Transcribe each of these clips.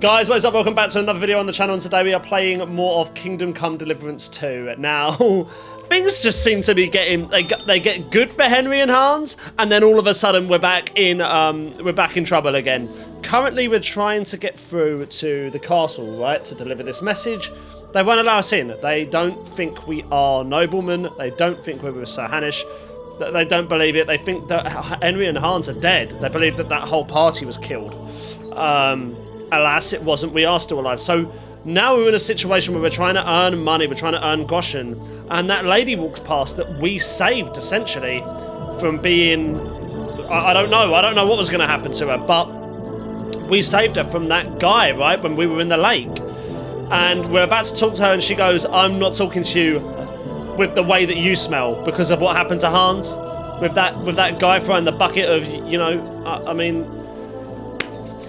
Guys, what is up? Welcome back to another video on the channel, and today we are playing more of Kingdom Come Deliverance 2. Now, things just seem to be getting, they get good for Henry and Hans, and then all of a sudden we're back in trouble again. Currently, we're trying to get through to the castle, right, to deliver this message. They won't allow us in. They don't think we are noblemen. They don't think we're with Sir Hanish. They don't believe it. They think that Henry and Hans are dead. They believe that that whole party was killed. Alas, it wasn't. We are still alive. So now we're in a situation where we're trying to earn money. We're trying to earn groschen. And that lady walks past that we saved, essentially, from being... I don't know. I don't know what was going to happen to her. But we saved her from that guy, right, when we were in the lake. And we're about to talk to her, and she goes, I'm not talking to you with the way that you smell because of what happened to Hans. With that guy throwing the bucket of, you know, I mean...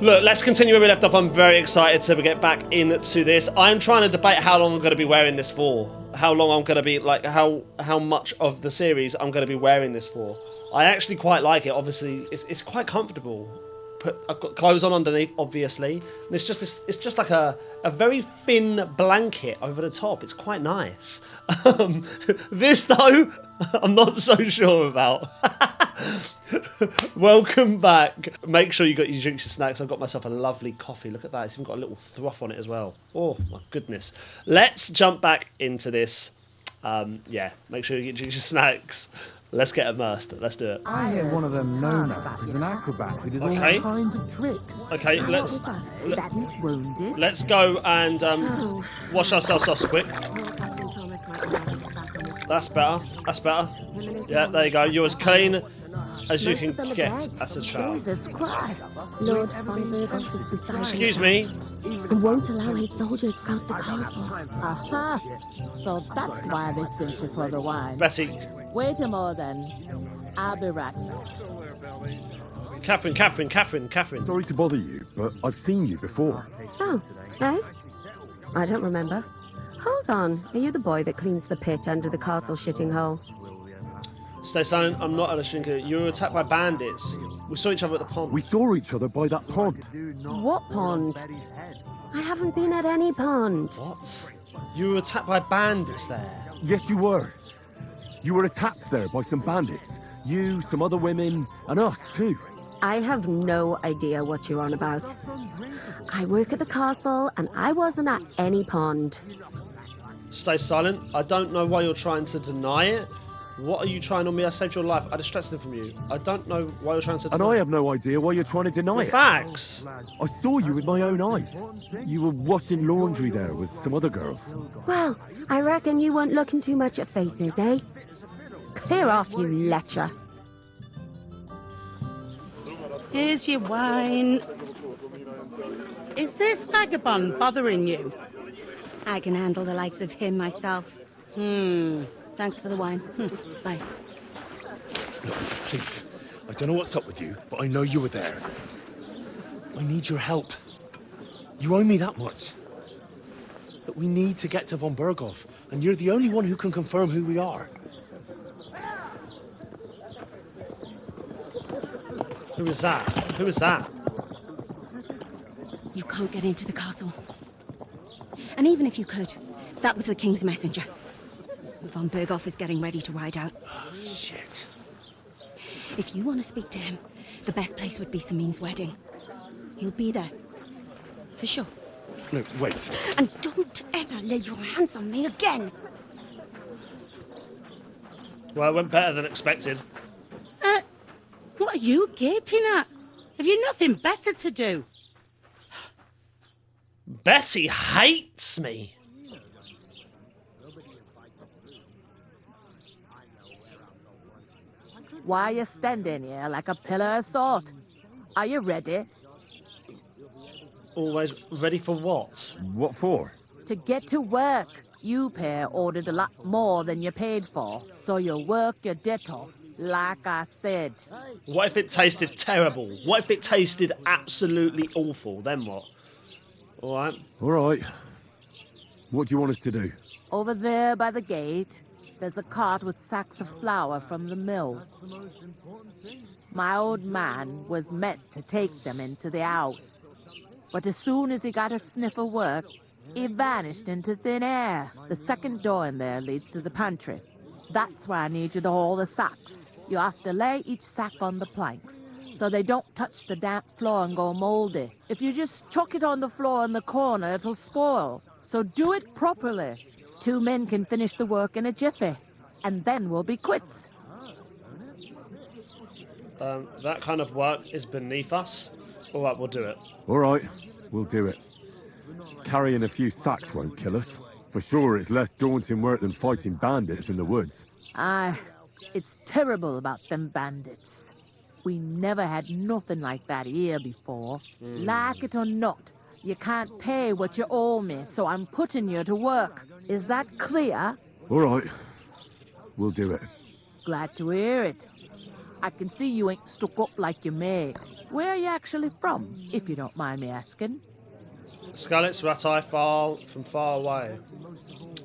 Look, let's continue where we left off. I'm very excited to get back into this. I'm trying to debate how long I'm going to be wearing this for. How long I'm going to be, like, how much of the series I'm going to be wearing this for. I actually quite like it. Obviously, it's quite comfortable. I've got clothes on underneath, obviously. And it's just like a very thin blanket over the top. It's quite nice. This, though, I'm not so sure about. Welcome back. Make sure you got your drinks and snacks. I've got myself a lovely coffee. Look at that. It's even got a little froth on it as well. Oh, my goodness. Let's jump back into this. Yeah, make sure you get drinks and snacks. Let's get immersed. Let's do it. I hear one of them nomads is an acrobat who does all kinds of tricks. Okay, let's go and wash ourselves off quick. That's better. That's better. Yeah, there you go. You're as clean as you can get at a child. Excuse me. And won't allow his soldiers out the castle. Aha! So that's why they sent you for the wine. Betty. Wait a more then. I'll be right. Catherine. Sorry to bother you, but I've seen you before. Oh, eh? I don't remember. Hold on. Are you the boy that cleans the pit under the castle shitting hole? Stay silent. I'm not a shrinker. You were attacked by bandits. We saw each other at the pond. We saw each other by that pond. What pond? I haven't been at any pond. What? You were attacked by bandits there? Yes, you were. You were attacked there by some bandits. You, some other women, and us too. I have no idea what you're on about. I work at the castle, and I wasn't at any pond. Stay silent. I don't know why you're trying to deny it. What are you trying on me? I saved your life. I distracted him from you. I don't know why you're trying to deny it. And I have no idea why you're trying to deny it. Facts. I saw you with my own eyes. You were washing laundry there with some other girls. Well, I reckon you weren't looking too much at faces, eh? Clear off, you lecher. Here's your wine. Is this vagabond bothering you? I can handle the likes of him myself. Thanks for the wine. Bye. Look, please. I don't know what's up with you, but I know you were there. I need your help. You owe me that much. But we need to get to von Berghoff, and you're the only one who can confirm who we are. Who is that? Who is that? You can't get into the castle. And even if you could, that was the king's messenger. Von Berghoff is getting ready to ride out. Oh, shit. If you want to speak to him, the best place would be Samin's wedding. He'll be there. For sure. No, wait. And don't ever lay your hands on me again! Well, it went better than expected. What are you gaping at? Have you nothing better to do? Betty hates me. Why are you standing here like a pillar of salt? Are you ready? Always ready for what? What for? To get to work. You pair ordered a lot more than you paid for, so you'll work your debt off, like I said. What if it tasted terrible? What if it tasted absolutely awful? Then what? All right. All right. What do you want us to do? Over there by the gate, there's a cart with sacks of flour from the mill. My old man was meant to take them into the house. But as soon as he got a sniff of work, he vanished into thin air. The second door in there leads to the pantry. That's where I need you to haul the sacks. You have to lay each sack on the planks, so they don't touch the damp floor and go moldy. If you just chuck it on the floor in the corner, it'll spoil. So do it properly. 2 men can finish the work in a jiffy, and then we'll be quits. That kind of work is beneath us. All right, we'll do it. All right, we'll do it. Carrying a few sacks won't kill us. For sure, it's less daunting work than fighting bandits in the woods. Aye, it's terrible about them bandits. We never had nothing like that here before. Like it or not, you can't pay what you owe me, so I'm putting you to work. Is that clear? All right, we'll do it. Glad to hear it. I can see you ain't stuck up like your mate. Where are you actually from, if you don't mind me asking? Skalitz, Ratai, from far away.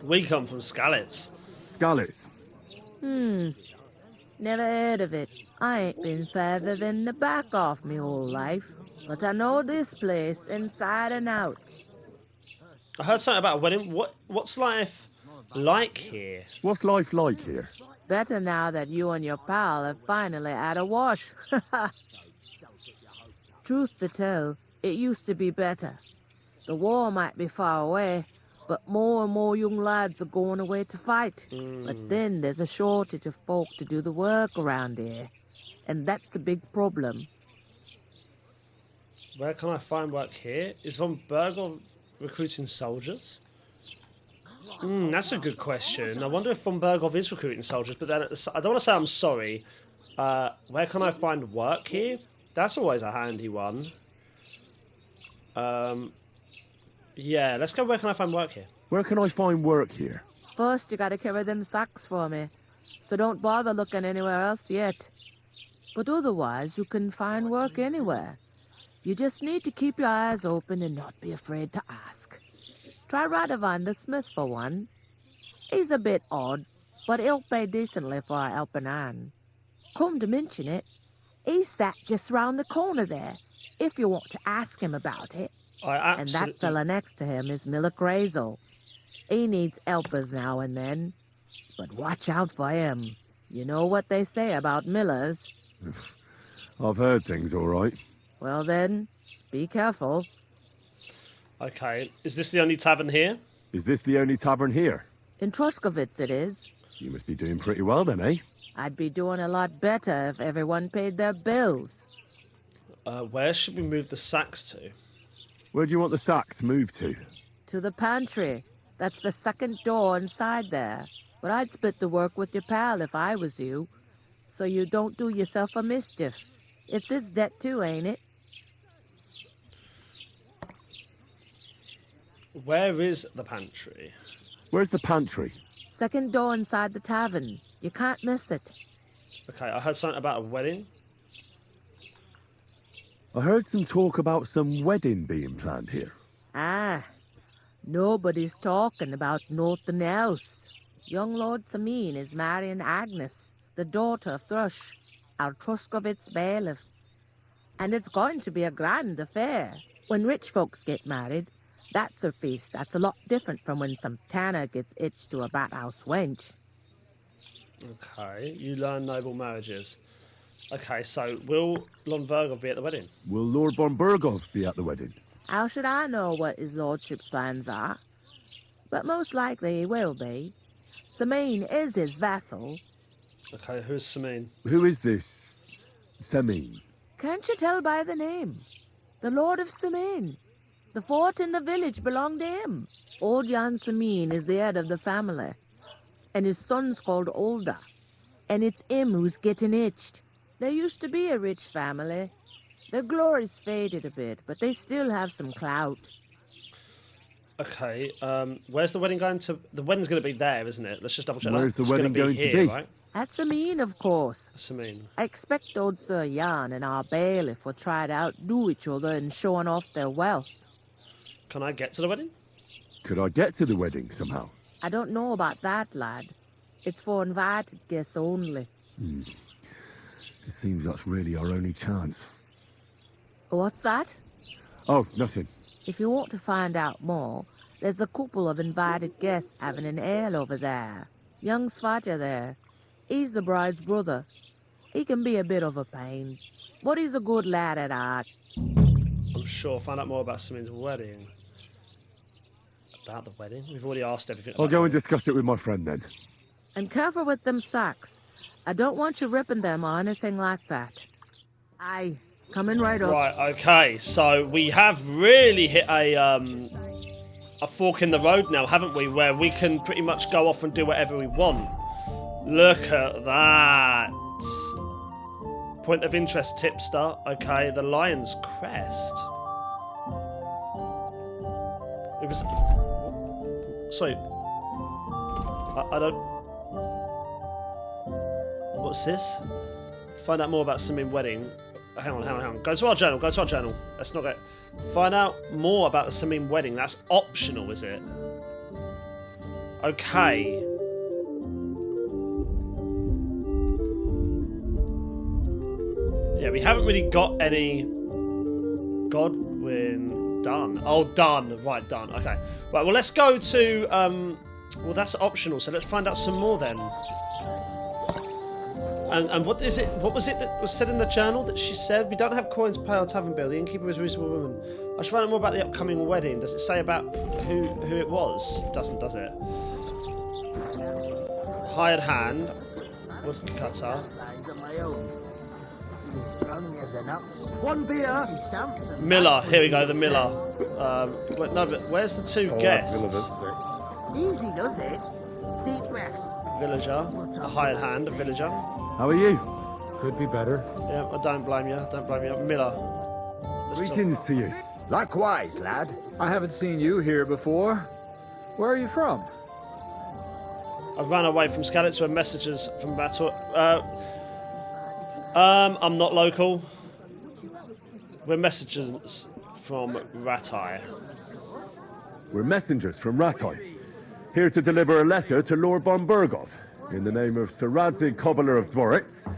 We come from Skalitz. Skalitz. Never heard of it. I ain't been further than the back off me whole life. But I know this place inside and out. I heard something about a wedding. What's life like here? What's life like here? Better now that you and your pal have finally had a wash. Truth to tell, it used to be better. The war might be far away, but more and more young lads are going away to fight. But then there's a shortage of folk to do the work around here, and that's a big problem. Where can I find work here? Is von Berghoff recruiting soldiers? That's a good question. I wonder if von Berghoff is recruiting soldiers, but then I don't want to say I'm sorry. Where can I find work here? That's always a handy one. Yeah, let's go. Where can I find work here? Where can I find work here? First, you gotta carry them sacks for me, so don't bother looking anywhere else yet. But otherwise, you can find work anywhere. You just need to keep your eyes open and not be afraid to ask. Try Radovan the smith for one. He's a bit odd, but he'll pay decently for a helping hand. Come to mention it, he's sat just round the corner there, if you want to ask him about it. And that fella next to him is Miller Crazel. He needs helpers now and then, but watch out for him. You know what they say about Millers. I've heard things, all right. Well then, be careful. Okay, is this the only tavern here? Is this the only tavern here? In Troskovitz it is. You must be doing pretty well then, eh? I'd be doing a lot better if everyone paid their bills. Where should we move the sacks to? Where do you want the sacks moved to? To the pantry. That's the second door inside there. But I'd split the work with your pal if I was you, so you don't do yourself a mischief. It's his debt too, ain't it? Where is the pantry? Where's the pantry? Second door inside the tavern. You can't miss it. Okay, I heard something about a wedding. I heard some talk about some wedding being planned here. Ah, nobody's talking about nothing else. Young Lord Samin is marrying Agnes, the daughter of Thrush, our Troskovitz bailiff. And it's going to be a grand affair. When rich folks get married, that's a feast that's a lot different from when some tanner gets hitched to a bat-house wench. Okay, you learn noble marriages. Okay, so will Lord Berghoff be at the wedding? Will Lord von Berghoff be at the wedding? How should I know what his lordship's plans are? But most likely he will be. Samin is his vassal. Okay, who's Samin? Who is this Samin? Can't you tell by the name? The Lord of Samin. The fort and the village belong to him. Old Jan Samin is the head of the family, and his son's called Olda, and it's him who's getting itched. There used to be a rich family. Their glory's faded a bit, but they still have some clout. Okay, where's the wedding going to? The wedding's going to be there, isn't it? Let's just double check that. Where's the It's wedding gonna going to here, be? Right? At Samin, of course. Samin. I expect old Sir Jan and our bailiff will try to outdo each other in showing off their wealth. Can I get to the wedding? Could I get to the wedding somehow? I don't know about that, lad. It's for invited guests only. It seems that's really our only chance. What's that? Oh, nothing. If you want to find out more, there's a couple of invited guests having an ale over there. Young Svaja there. He's the bride's brother. He can be a bit of a pain, but he's a good lad at heart. I'm sure. Find out more about Simeon's wedding. About the wedding? We've already asked everything. I'll go and discuss it with my friend then. And careful with them sacks. I don't want you ripping them or anything like that. Aye, coming right up. Right, okay. So we have really hit a fork in the road now, haven't we? Where we can pretty much go off and do whatever we want. Look at that. Point of interest, tipster. Okay, the Lion's Crest. It was... Sorry. I don't... What's this? Find out more about Simeon's wedding. Hang on. Go to our journal. Let's not get... Find out more about the Simeon wedding. That's optional, is it? Okay. Yeah, we haven't really got any... Godwin... Done. Oh, done. Right, done. Okay. Right, well, let's go to... Well, that's optional, so let's find out some more then. And what is it? What was it that was said in the journal that she said? We don't have coins to pay our tavern bill. The innkeeper is a reasonable woman. I should find out more about the upcoming wedding. Does it say about who it was? It doesn't, does it? Hired hand. Woodcutter. One beer. Miller. Here we go, the Miller. Wait, no, but where's the two guests? Easy does it. Deep breath. Villager. A hired hand, a villager. How are you? Could be better. Yeah, I don't blame you. Miller. Let's talk. Greetings to you. Likewise, lad. I haven't seen you here before. Where are you from? I ran away from Skalitz with messages from battle. I'm not local. We're messages from Ratai. We're messengers from Ratai, here to deliver a letter to Lord von Burgov, in the name of Sir Radzig Cobbler of Dworitz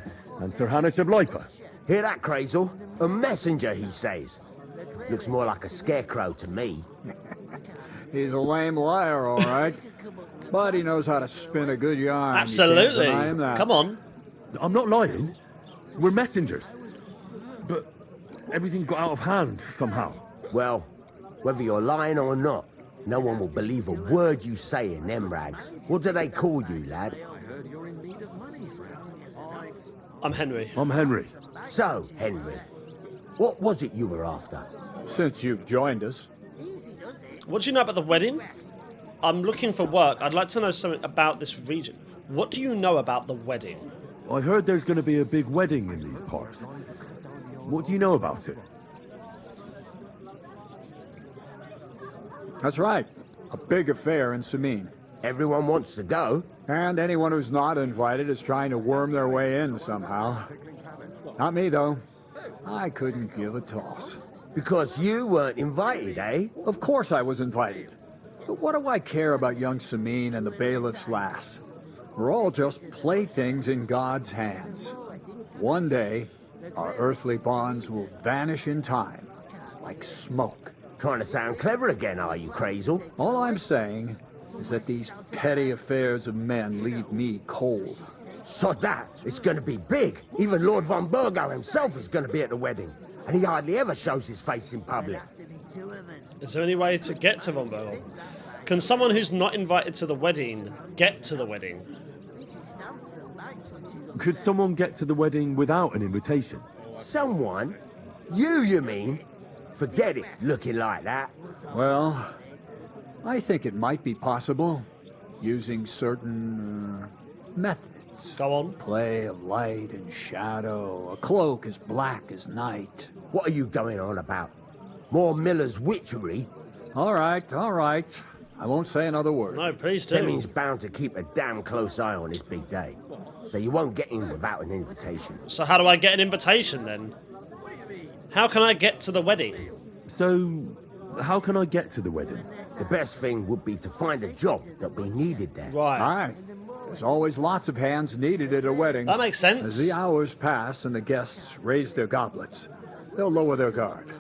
and Sir Hanish of Lipa. Hear that, Crazel? A messenger, he says. Looks more like a scarecrow to me. He's a lame liar, all right. But he knows how to spin a good yarn. Absolutely. You can't deny him that. Come on. I'm not lying. We're messengers. But everything got out of hand somehow. Well, whether you're lying or not, no one will believe a word you say in them rags. What do they call you, lad? I'm Henry. I'm Henry. So, Henry, what was it you were after? Since you've joined us. What do you know about the wedding? I'm looking for work. I'd like to know something about this region. What do you know about the wedding? I heard there's going to be a big wedding in these parts. What do you know about it? That's right. A big affair in Sameen. Everyone wants to go. And anyone who's not invited is trying to worm their way in somehow. Not me, though. I couldn't give a toss. Because you weren't invited, eh? Of course I was invited. But what do I care about young Sameen and the bailiff's lass? We're all just playthings in God's hands. One day, our earthly bonds will vanish in time, like smoke. Trying to sound clever again, are you, Crazel? All I'm saying is that these petty affairs of men leave me cold. So that, it's going to be big. Even Lord von Burgo himself is going to be at the wedding. And he hardly ever shows his face in public. Is there any way to get to Von Burgel? Can someone who's not invited to the wedding get to the wedding? Could someone get to the wedding without an invitation? Someone? You mean? Forget it, looking like that. Well, I think it might be possible, using certain methods. Go on. Play of light and shadow, a cloak as black as night. What are you going on about? More Miller's witchery? All right. I won't say another word. No, please do. Semming's bound to keep a damn close eye on this big day. So you won't get in without an invitation. So how do I get an invitation then? How can I get to the wedding? So, how can I get to the wedding? The best thing would be to find a job that we needed there. Right. All right. There's always lots of hands needed at a wedding. That makes sense. As the hours pass and the guests raise their goblets, they'll lower their guard.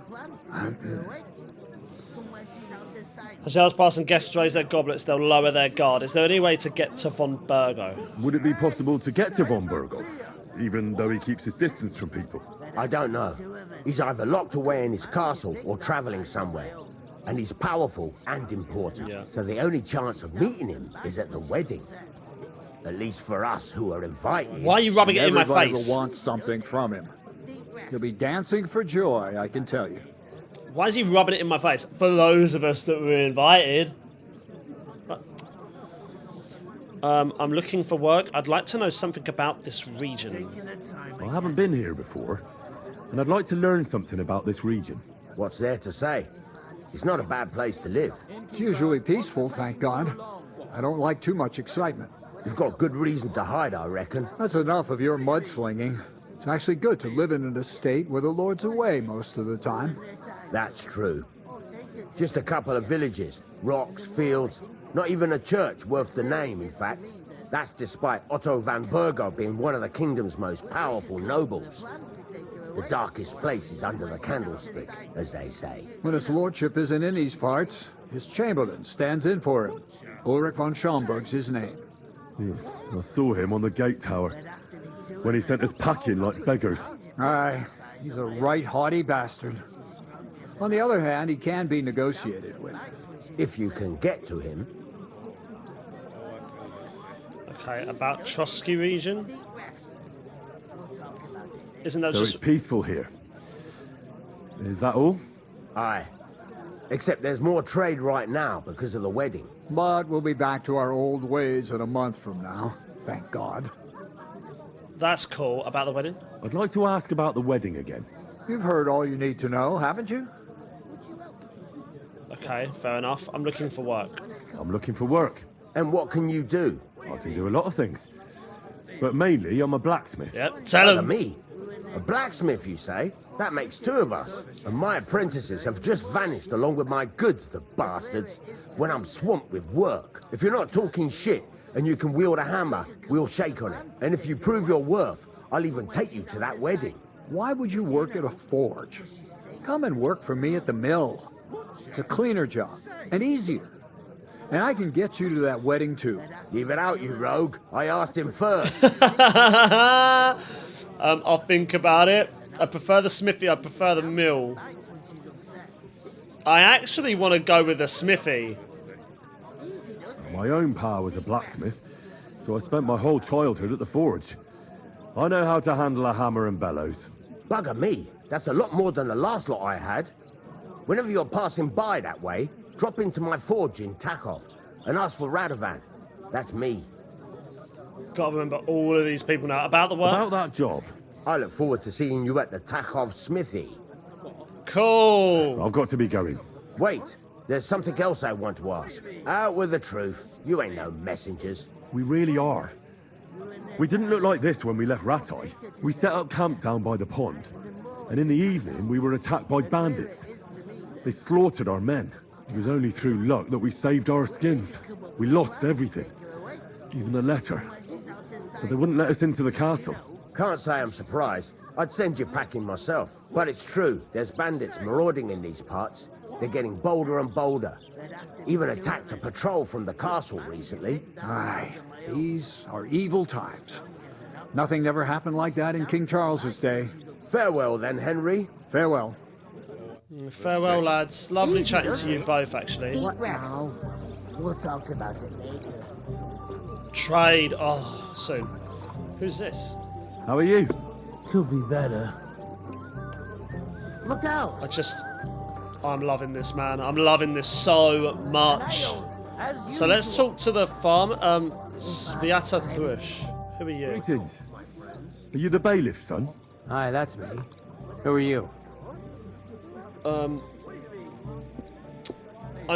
As the hours pass and guests raise their goblets, they'll lower their guard. Is there any way to get to von Burgo? Would it be possible to get to von Burgov, even though he keeps his distance from people? I don't know. He's either locked away in his castle or travelling somewhere. And he's powerful and important. Yeah. So the only chance of meeting him is at the wedding. At least for us who are invited. Why are you rubbing it in my Everybody face? will want something from him. He'll be dancing for joy, I can tell you. Why is he rubbing it in my face? For those of us that were invited. I'm looking for work. I'd like to know something about this region. I haven't been here before, and I'd like to learn something about this region. What's there to say? It's not a bad place to live. It's usually peaceful, thank God. I don't like too much excitement. You've got good reason to hide, I reckon. That's enough of your mudslinging. It's actually good to live in an estate where the Lord's away most of the time. That's true. Just a couple of villages, rocks, fields, not even a church worth the name, in fact. That's despite Otto van Burgo being one of the kingdom's most powerful nobles. The darkest place is under the candlestick, as they say. When his lordship isn't in these parts, his chamberlain stands in for him. Ulrich von Schomburg's his name. Yeah, I saw him on the gate tower, when he sent us packing like beggars. Aye, he's a right haughty bastard. On the other hand, he can be negotiated with. If you can get to him. Okay, about Trotsky region. Isn't that So just... it's peaceful here. Is that all? Aye. Except there's more trade right now because of the wedding. But we'll be back to our old ways in a month from now. Thank God. That's cool. About the wedding? I'd like to ask about the wedding again. You've heard all you need to know, haven't you? Okay, fair enough. I'm looking for work. I'm looking for work. And what can you do? I can do a lot of things. But mainly, I'm a blacksmith. Yep, tell Look at him. me. A blacksmith, you say? That makes two of us. And my apprentices have just vanished along with my goods, the bastards, when I'm swamped with work. If you're not talking shit and you can wield a hammer, we'll shake on it. And if you prove your worth, I'll even take you to that wedding. Why would you work at a forge? Come and work for me at the mill. It's a cleaner job, and easier. And I can get you to that wedding, too. Leave it out, you rogue. I asked him first. I'll think about it. I prefer the smithy. I prefer the mill. I actually want to go with the smithy. My own pa was a blacksmith, so I spent my whole childhood at the forge. I know how to handle a hammer and bellows. Bugger me. That's a lot more than the last lot I had. Whenever you're passing by that way, drop into my forge in Takov and ask for Radovan. That's me. Gotta remember all of these people now. About the work? About that job, I look forward to seeing you at the Takov smithy. Cool. I've got to be going. Wait, there's something else I want to ask. Out with the truth. You ain't no messengers. We really are. We didn't look like this when we left Ratai. We set up camp down by the pond, and in the evening we were attacked by bandits. They slaughtered our men. It was only through luck that we saved our skins. We lost everything, even the letter. So they wouldn't let us into the castle. Can't say I'm surprised. I'd send you packing myself. But it's true, there's bandits marauding in these parts. They're getting bolder and bolder. Even attacked a patrol from the castle recently. Aye, these are evil times. Nothing never happened like that in King Charles's day. Farewell then, Henry. Farewell. Farewell, lads. Lovely chatting to you both, actually. What now? We'll talk about it later. Trade. Oh, soon. Who's this? How are you? Could be better. Look out! I'm loving this, man. I'm loving this so much. So let's talk to the farm. Sviata Thrush. Who are you? Greetings. Are you the bailiff, son? Hi, that's me. Who are you? I'm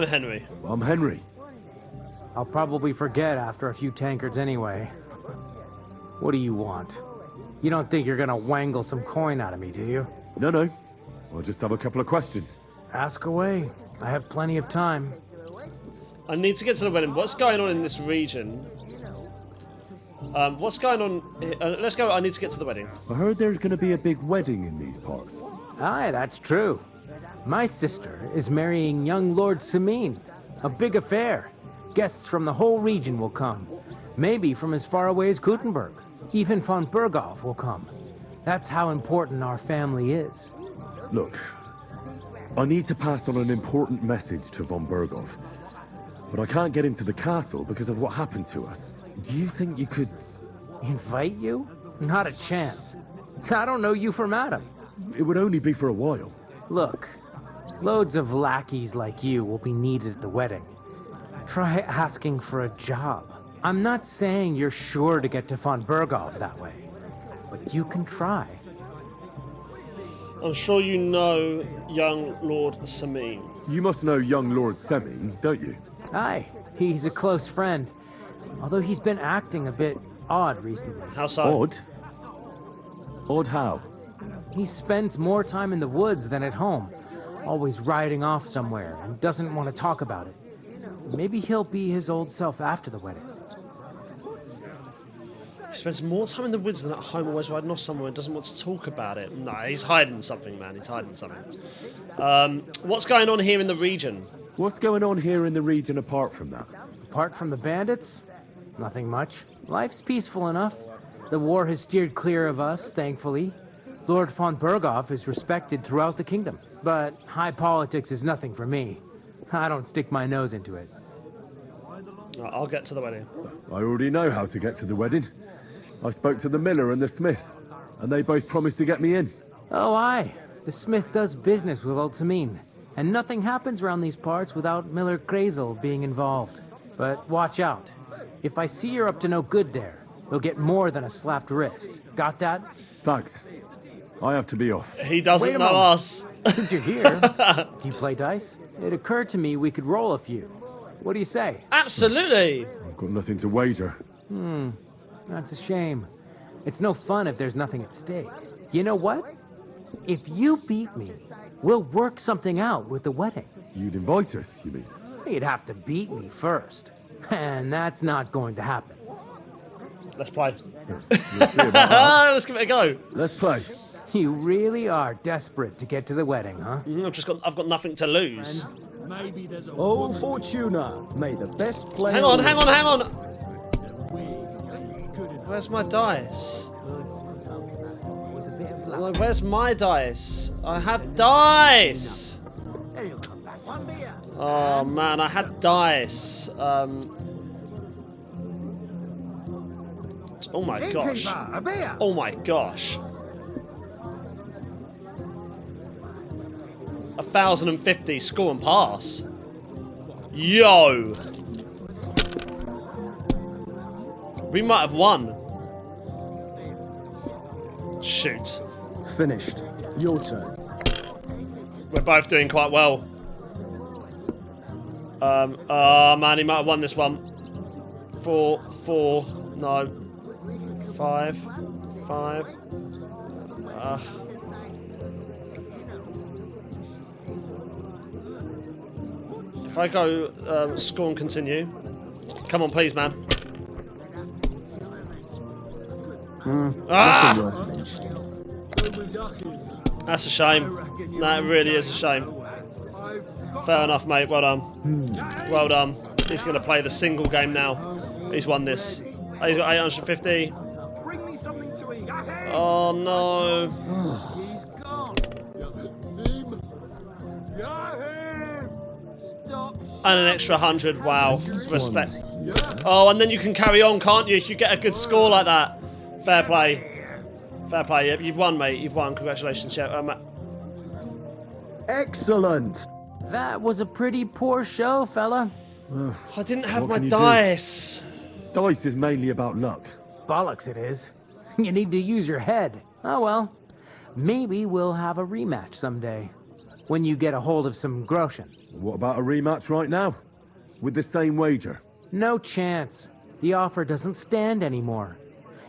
Henry. I'm Henry. I'll probably forget after a few tankards anyway. What do you want? You don't think you're gonna wangle some coin out of me, do you? No. I just have a couple of questions. Ask away. I have plenty of time. I need to get to the wedding. What's going on in this region? What's going on? Let's go. I need to get to the wedding. I heard there's going to be a big wedding in these parts. Aye, that's true. My sister is marrying young Lord Sameen. A big affair. Guests from the whole region will come. Maybe from as far away as Gutenberg. Even von Berghoff will come. That's how important our family is. Look, I need to pass on an important message to von Berghoff, but I can't get into the castle because of what happened to us. Do you think you could... Invite you? Not a chance. I don't know you from Adam. It would only be for a while. Look, loads of lackeys like you will be needed at the wedding. Try asking for a job. I'm not saying you're sure to get to von Berghoff that way, but you can try. I'm sure you know young Lord Sameen. You must know young Lord Semine, don't you? Aye, he's a close friend. Although he's been acting a bit odd recently. How so? Odd? Odd how? He spends more time in the woods than at home. Always riding off somewhere and doesn't want to talk about it. Maybe he'll be his old self after the wedding. He spends more time in the woods than at home, always riding off somewhere and doesn't want to talk about it. No, he's hiding something, man. He's hiding something. What's going on here in the region? What's going on here in the region apart from that? Apart from the bandits? Nothing much. Life's peaceful enough. The war has steered clear of us, thankfully. Lord von Berghoff is respected throughout the kingdom. But high politics is nothing for me. I don't stick my nose into it. I'll get to the wedding. I already know how to get to the wedding. I spoke to the miller and the smith, and they both promised to get me in. Oh, aye. The smith does business with old Sameen. And nothing happens around these parts without Miller Krazel being involved. But watch out. If I see you're up to no good there, you'll get more than a slapped wrist. Got that? Thanks. I have to be off. He doesn't know us. Since you're here, do you play dice? It occurred to me we could roll a few. What do you say? Absolutely. I've got nothing to wager. That's a shame. It's no fun if there's nothing at stake. You know what? If you beat me, we'll work something out with the wedding. You'd invite us, you mean? You'd have to beat me first. And that's not going to happen. Let's play. We'll see about that. Let's give it a go. Let's play. You really are desperate to get to the wedding, huh? I've got nothing to lose. Oh, Fortuna, may the best player... Hang on. Where's my dice? Where's my dice? I had dice! Oh man, I had dice. Oh my gosh. Oh my gosh. 1,050, score and pass. Yo! We might have won. Shoot. Finished. Your turn. We're both doing quite well. Oh man, he might have won this one. 4, no. 5. If I go score and continue. Come on, please, man. That's a shame. That really is a shame. Fair enough, mate. Well done. Well done. He's going to play the single game now. He's won this. Oh, he's got 850. Oh, no. And an extra 100. Wow. Respect. Oh, and then you can carry on, can't you? If you get a good score like that. Fair play. Fair play. You've won, mate. You've won. Congratulations. Excellent. That was a pretty poor show, fella. I didn't have my can you dice. Dice is mainly about luck. Bollocks it is. You need to use your head. Oh well. Maybe we'll have a rematch someday. When you get a hold of some groschen. What about a rematch right now? With the same wager? No chance. The offer doesn't stand anymore.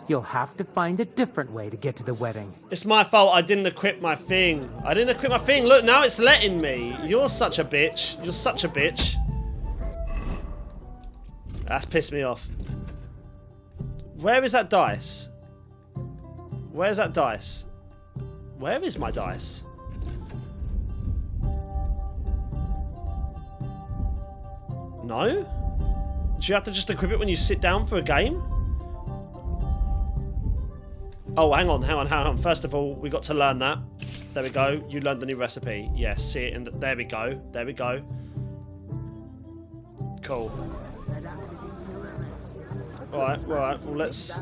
You'll have to find a different way to get to the wedding. It's my fault I didn't equip my thing. Look, now it's letting me. You're such a bitch. You're such a bitch. That's pissed me off. Where is that dice? Where's that dice? Where is my dice? No? Do you have to just equip it when you sit down for a game? Oh, hang on. First of all, we got to learn that. There we go. You learned the new recipe. Yes, see it in the... There we go. There we go. Cool. Alright. Well, let's...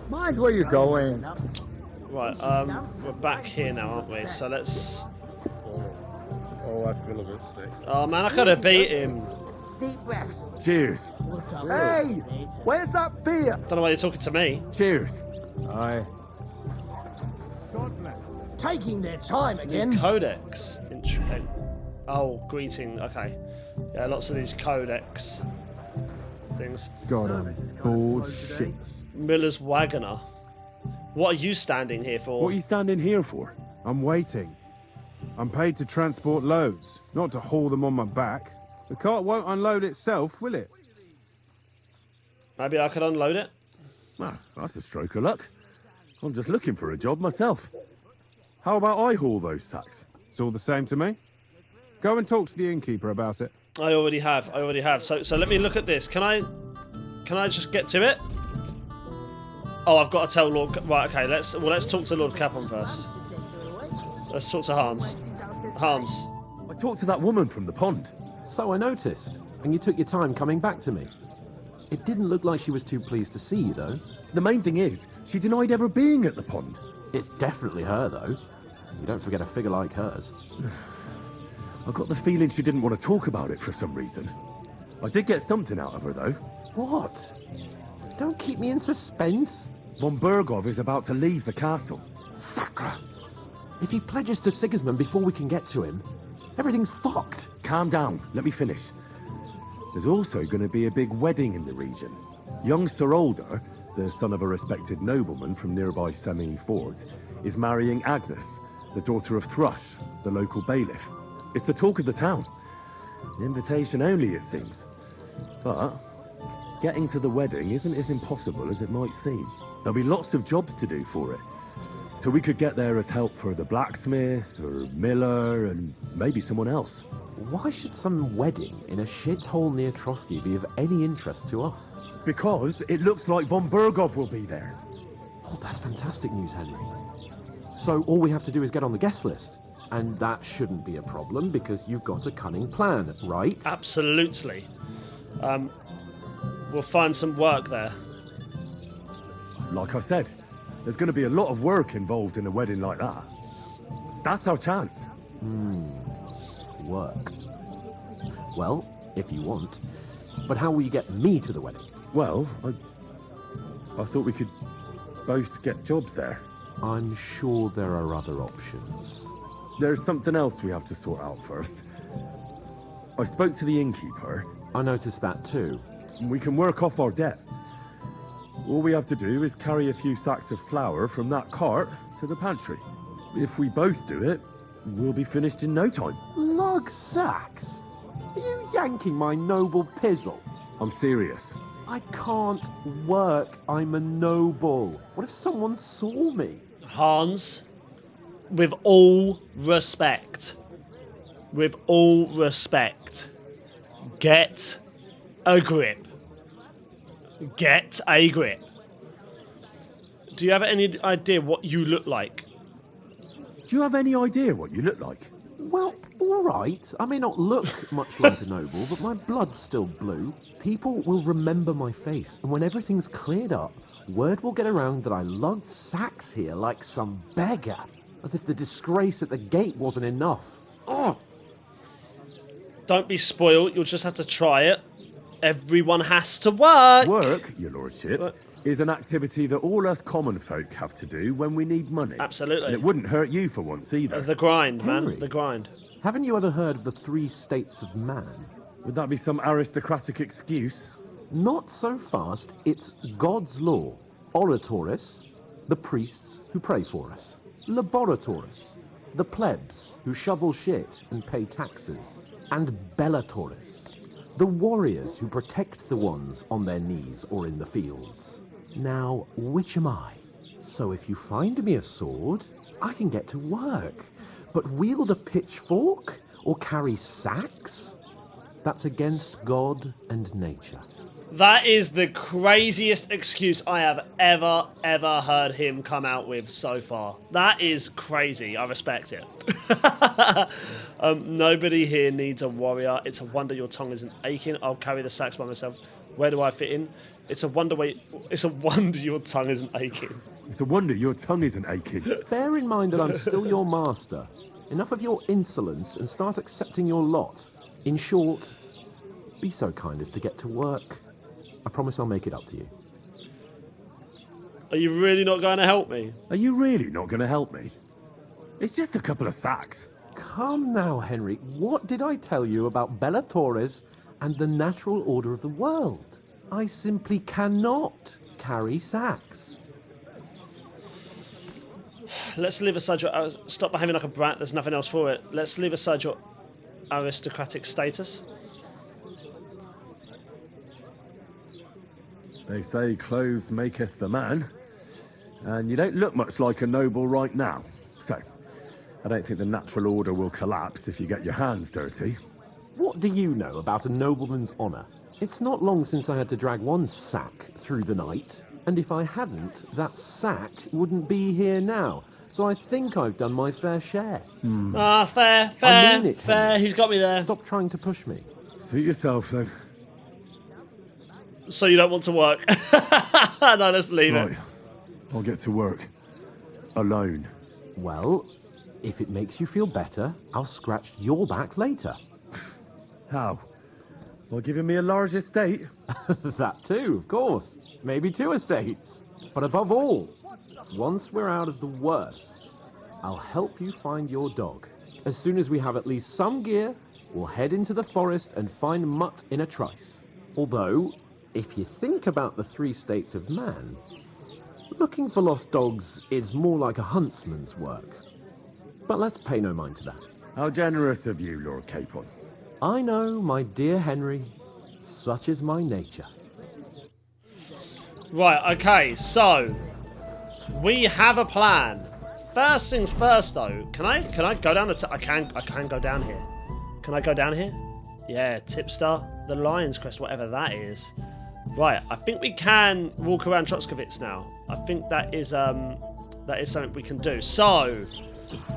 Mind where you're going. Right, we're back here now, aren't we? So let's... Oh, I feel a bit sick. Oh, man, I could have beat him. Deep breaths. Cheers. Hey, where's that beer? Don't know why you're talking to me. Cheers. Aye. Taking their time again. Codex. Oh, greeting. Okay. Yeah, lots of these codex things. God, I'm bored shit. Miller's Wagoner. What are you standing here for? What are you standing here for? I'm waiting. I'm paid to transport loads, not to haul them on my back. The cart won't unload itself, will it? Maybe I could unload it? Ah, that's a stroke of luck. I'm just looking for a job myself. How about I haul those sacks? It's all the same to me. Go and talk to the innkeeper about it. I already have. So let me look at this. Can I just get to it? Oh, I've got to tell Lord... Right, okay, let's talk to Lord Capon first. Let's talk to Hans. Hans. I talked to that woman from the pond. So I noticed, and you took your time coming back to me. It didn't look like she was too pleased to see you, though. The main thing is, she denied ever being at the pond. It's definitely her, though. You don't forget a figure like hers. I got the feeling she didn't want to talk about it for some reason. I did get something out of her, though. What? Don't keep me in suspense. Von Bergov is about to leave the castle. Sacre! If he pledges to Sigismund before we can get to him, everything's fucked. Calm down, let me finish. There's also going to be a big wedding in the region. Young Sir Older, the son of a respected nobleman from nearby Semine Fords, is marrying Agnes, the daughter of Thrush, the local bailiff. It's the talk of the town. Invitation only, it seems. But getting to the wedding isn't as impossible as it might seem. There'll be lots of jobs to do for it. So we could get there as help for the blacksmith, or miller, and maybe someone else. Why should some wedding in a shithole near Trotsky be of any interest to us? Because it looks like Von Bergov will be there. Oh, that's fantastic news, Henry. So all we have to do is get on the guest list. And that shouldn't be a problem because you've got a cunning plan, right? Absolutely. We'll find some work there. Like I said, there's going to be a lot of work involved in a wedding like that. That's our chance. Work. Well, if you want. But how will you get me to the wedding? Well, I thought we could both get jobs there. I'm sure there are other options. There's something else we have to sort out first. I spoke to the innkeeper. I noticed that too. We can work off our debt. All we have to do is carry a few sacks of flour from that cart to the pantry. If we both do it, we'll be finished in no time. Lug sacks? Are you yanking my noble pizzle? I'm serious. I can't work. I'm a noble. What if someone saw me? Hans, with all respect, get a grip. Get a grip. Do you have any idea what you look like? Do you have any idea what you look like? Well, all right. I may not look much like a noble, but my blood's still blue. People will remember my face, and when everything's cleared up, word will get around that I lugged sacks here like some beggar, as if the disgrace at the gate wasn't enough. Oh! Don't be spoiled. You'll just have to try it. Everyone has to work. Work, your lordship, is an activity that all us common folk have to do when we need money. Absolutely. And it wouldn't hurt you for once either. The grind, man. Henry. The grind. Haven't you ever heard of the 3 states of man? Would that be some aristocratic excuse? Not so fast. It's God's law. Oratoris, the priests who pray for us. Laboratoris, the plebs who shovel shit and pay taxes. And Bellatoris, the warriors who protect the ones on their knees or in the fields. Now, which am I? So if you find me a sword, I can get to work. But wield a pitchfork or carry sacks? That's against God and nature. That is the craziest excuse I have ever heard him come out with so far. That is crazy. I respect it. Nobody here needs a warrior. It's a wonder your tongue isn't aching. I'll carry the sacks by myself. Where do I fit in? It's a wonder your tongue isn't aching. It's a wonder your tongue isn't aching. Bear in mind that I'm still your master. Enough of your insolence and start accepting your lot. In short, be so kind as to get to work. I promise I'll make it up to you. Are you really not going to help me? Are you really not going to help me? It's just a couple of sacks. Come now, Henry. What did I tell you about Bella Torres and the natural order of the world? I simply cannot carry sacks. Let's leave aside your... stop behaving like a brat. There's nothing else for it. Let's leave aside your aristocratic status. They say clothes maketh the man, and you don't look much like a noble right now. So, I don't think the natural order will collapse if you get your hands dirty. What do you know about a nobleman's honour? It's not long since I had to drag one sack through the night, and if I hadn't, that sack wouldn't be here now. So I think I've done my fair share. Fair. I mean it, fair. Henry. He's got me there. Stop trying to push me. Suit yourself, then. So you don't want to work? No, let's leave it. I'll get to work. Alone. Well, if it makes you feel better, I'll scratch your back later. How? By giving me a large estate? That too, of course. Maybe 2 estates. But above all, once we're out of the worst, I'll help you find your dog. As soon as we have at least some gear, we'll head into the forest and find Mutt in a trice. Although, if you think about the 3 states of man, looking for lost dogs is more like a huntsman's work. But let's pay no mind to that. How generous of you, Lord Capon. I know, my dear Henry. Such is my nature. Right, okay, so we have a plan. First things first, though. Can I go down the? I can go down here. Can I go down here? Yeah, Tipstar, the Lion's Crest, whatever that is. Right, I think we can walk around Troskovitz now. I think that is something we can do. So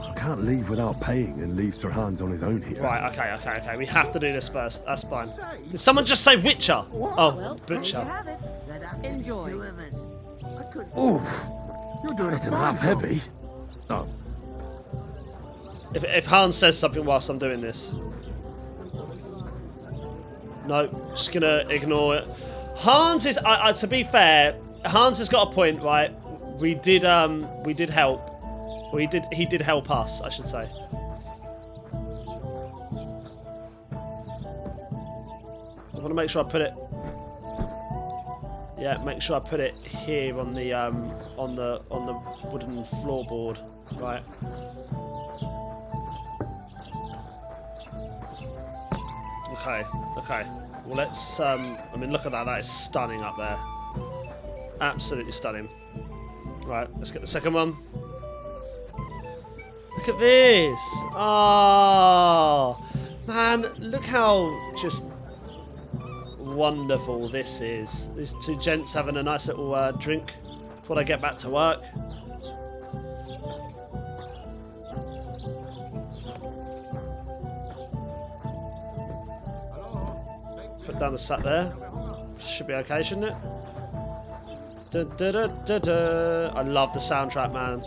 I can't leave without paying and leave Sir Hans on his own here. right, okay. We have to do this first. That's fine. Did someone just say Witcher? Oh, Butcher. Enjoy. Oof! You're doing it half heavy. Oh. If Hans says something whilst I'm doing this. No, just gonna ignore it. Hans is, to be fair, Hans has got a point, right? We did help. He did help us, I should say. I want to make sure I put it. Yeah, make sure I put it here on the wooden floorboard, right? Okay. Well, let's. I mean, look at that. That is stunning up there. Absolutely stunning. Right, let's get the second one. Look at this. Oh, man, look how just wonderful this is. These 2 gents having a nice little drink before they get back to work. Put down the sack there. Should be okay, shouldn't it? I love the soundtrack, man.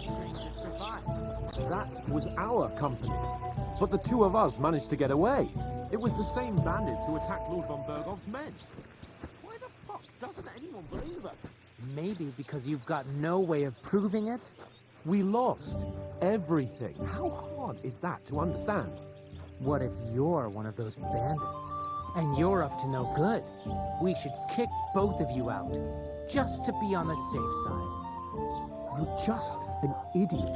That was our company. But the 2 of us managed to get away. It was the same bandits who attacked Lord von Bergov's men. Why the fuck doesn't anyone believe us? Maybe because you've got no way of proving it? We lost everything. How hard is that to understand? What if you're one of those bandits? And you're up to no good? We should kick both of you out, just to be on the safe side. You're just an idiot.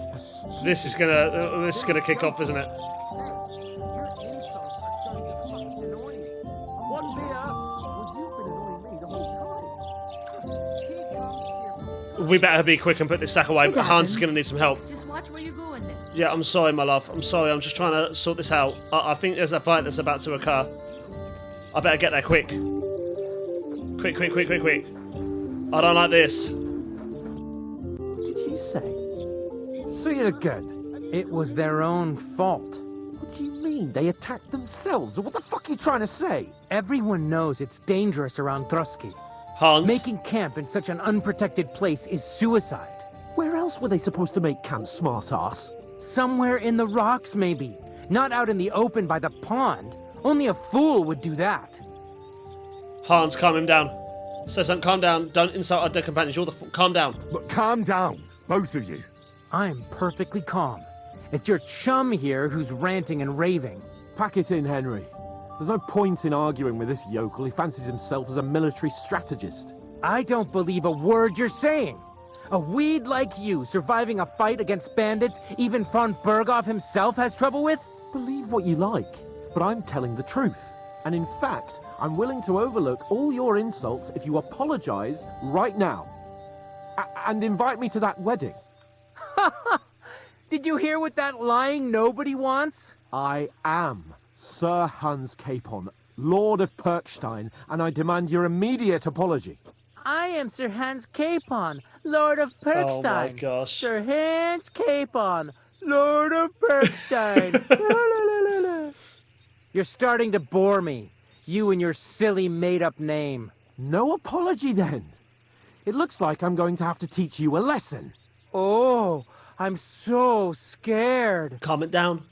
This is gonna kick off, isn't it? Your insults are starting to fucking annoy me. One beer? Well, you've been annoying me the whole time. We better be quick and put this sack away. It Hans is happens. gonna need some help. Just watch where you're going next. Yeah, I'm sorry, my love. I'm sorry. I'm just trying to sort this out. I think there's a fight that's about to occur. I better get there quick. Quick. I don't like this. What did you say? Say it again. It was their own fault. What do you mean? They attacked themselves? What the fuck are you trying to say? Everyone knows it's dangerous around Troski. Hans? Making camp in such an unprotected place is suicide. Where else were they supposed to make camp, smartass? Somewhere in the rocks, maybe. Not out in the open by the pond. Only a fool would do that. Hans, calm him down. Son, calm down. Don't insult our dead companions. You're the calm down. But calm down, both of you. I'm perfectly calm. It's your chum here who's ranting and raving. Pack it in, Henry. There's no point in arguing with this yokel. He fancies himself as a military strategist. I don't believe a word you're saying. A weed like you surviving a fight against bandits even von Berghoff himself has trouble with? Believe what you like, but I'm telling the truth. And in fact, I'm willing to overlook all your insults if you apologize right now. And invite me to that wedding. Did you hear what that lying nobody wants? I am Sir Hans Capon, Lord of Perkstein, and I demand your immediate apology. I am Sir Hans Capon, Lord of Perkstein. Oh my gosh. Sir Hans Capon, Lord of Perkstein. You're starting to bore me. You and your silly made-up name. No apology, then. It looks like I'm going to have to teach you a lesson. Oh, I'm so scared. Calm it down.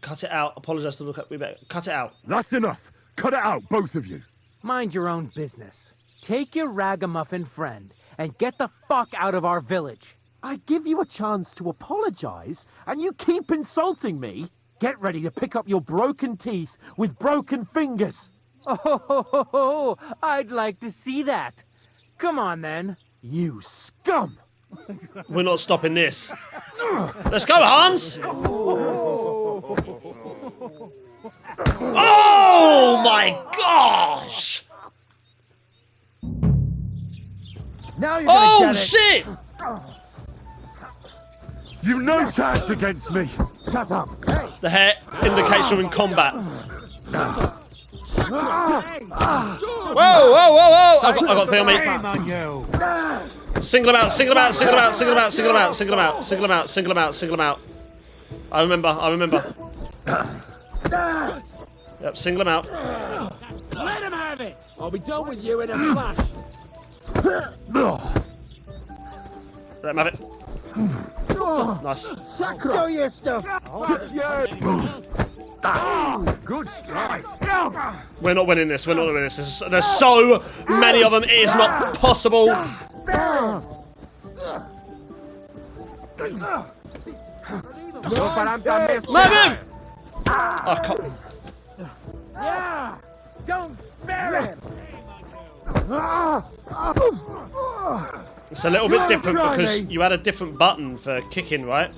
Cut it out. Apologise to look up. We better cut it out. That's enough. Cut it out, both of you. Mind your own business. Take your ragamuffin friend and get the fuck out of our village. I give you a chance to apologize, and you keep insulting me. Get ready to pick up your broken teeth with broken fingers. Oh, I'd like to see that. Come on, then. You scum! We're not stopping this. Let's go, Hans! Oh my gosh! Now you're gonna get it. Shit! You've no chance against me. Shut up. Hey. The hair indicates you're in combat. Whoa! I got feel me. Single them out. I remember. Yep, single them out. Let him have it. I'll be done with you in a flash. Let him have it. Nice. Show your stuff. Good strike. We're not winning this. There's so many of them. It is not possible. Move him! I can't. Yeah. Don't spare him. It's a little bit different because you had a different button for kicking, right?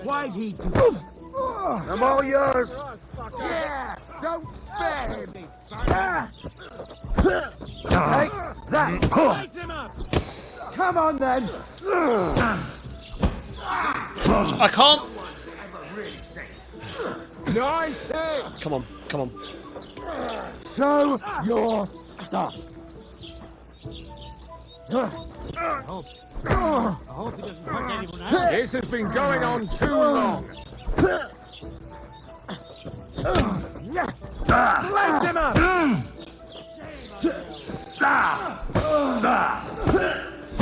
Why'd he do? I'm all yours. Yeah. Don't spare him. Take that. Come on then. I can't. Nice hit. Come on. Show your stuff. This has been going on too long. Lift him up.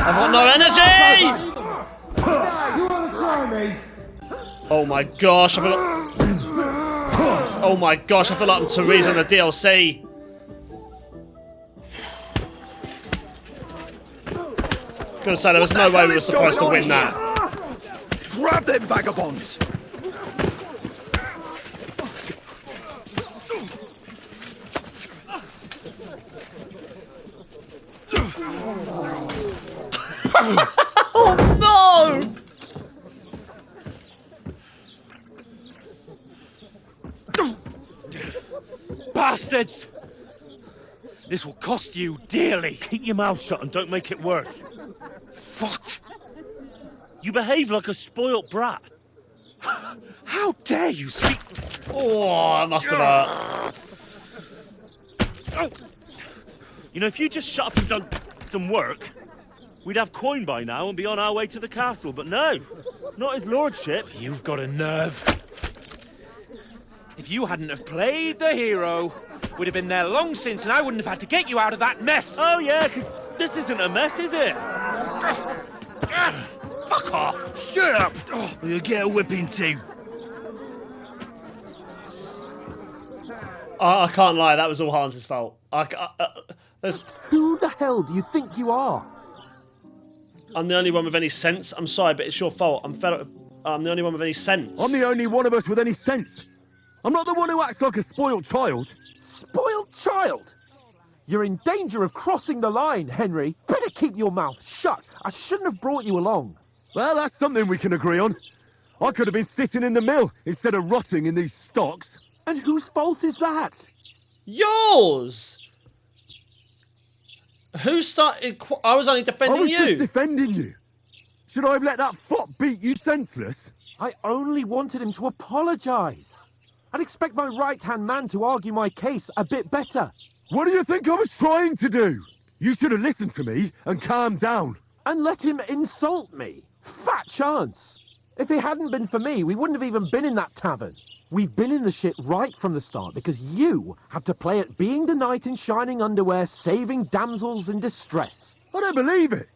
I've got no energy! You want to try me? Oh my gosh, I feel like I'm Theresa in the DLC. Gonna say there was no way we were supposed to win that. Grab them vagabonds. Oh no! Bastards! This will cost you dearly. Keep your mouth shut and don't make it worse. What? You behave like a spoilt brat. How How dare you speak? Oh, that must have hurt. You know, if you just shut up and done some work, we'd have coin by now and be on our way to the castle. But no, not his lordship. You've got a nerve. If you hadn't have played the hero, we'd have been there long since, and I wouldn't have had to get you out of that mess. Oh yeah, because this isn't a mess, is it? Fuck off! Shut up! Or you'll get a whipping too. I can't lie, that was all Hans' fault. Who the hell do you think you are? I'm the only one with any sense. I'm sorry, but it's your fault. I'm the only one with any sense. I'm the only one of us with any sense. I'm not the one who acts like a spoiled child. Spoiled child? You're in danger of crossing the line, Henry. Better keep your mouth shut. I shouldn't have brought you along. Well, that's something we can agree on. I could have been sitting in the mill instead of rotting in these stocks. And whose fault is that? Yours! Who started... I was only defending you. I was just defending you. Should I have let that fop beat you senseless? I only wanted him to apologise. I'd expect my right-hand man to argue my case a bit better. What do you think I was trying to do? You should have listened to me and calmed down. And let him insult me. Fat chance. If it hadn't been for me, we wouldn't have even been in that tavern. We've been in the shit right from the start because you had to play at being the knight in shining underwear, saving damsels in distress. I don't believe it.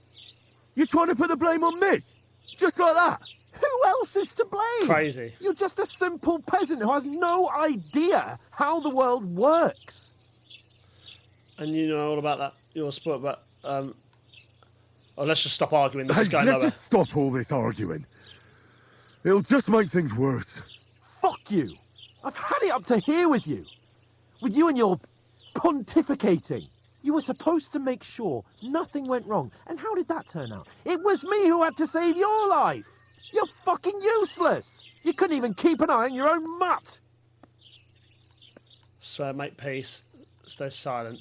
You're trying to put the blame on me? Just like that? Who else is to blame? Crazy. You're just a simple peasant who has no idea how the world works. And you know all about that. You're a sport, but let's just stop arguing. This is going let's nowhere. just stop all this arguing. It'll just make things worse. Fuck you. I've had it up to here with you. With you and your pontificating. You were supposed to make sure nothing went wrong. And how did that turn out? It was me who had to save your life. You're fucking useless. You couldn't even keep an eye on your own mutt. Swear, make peace. Stay silent.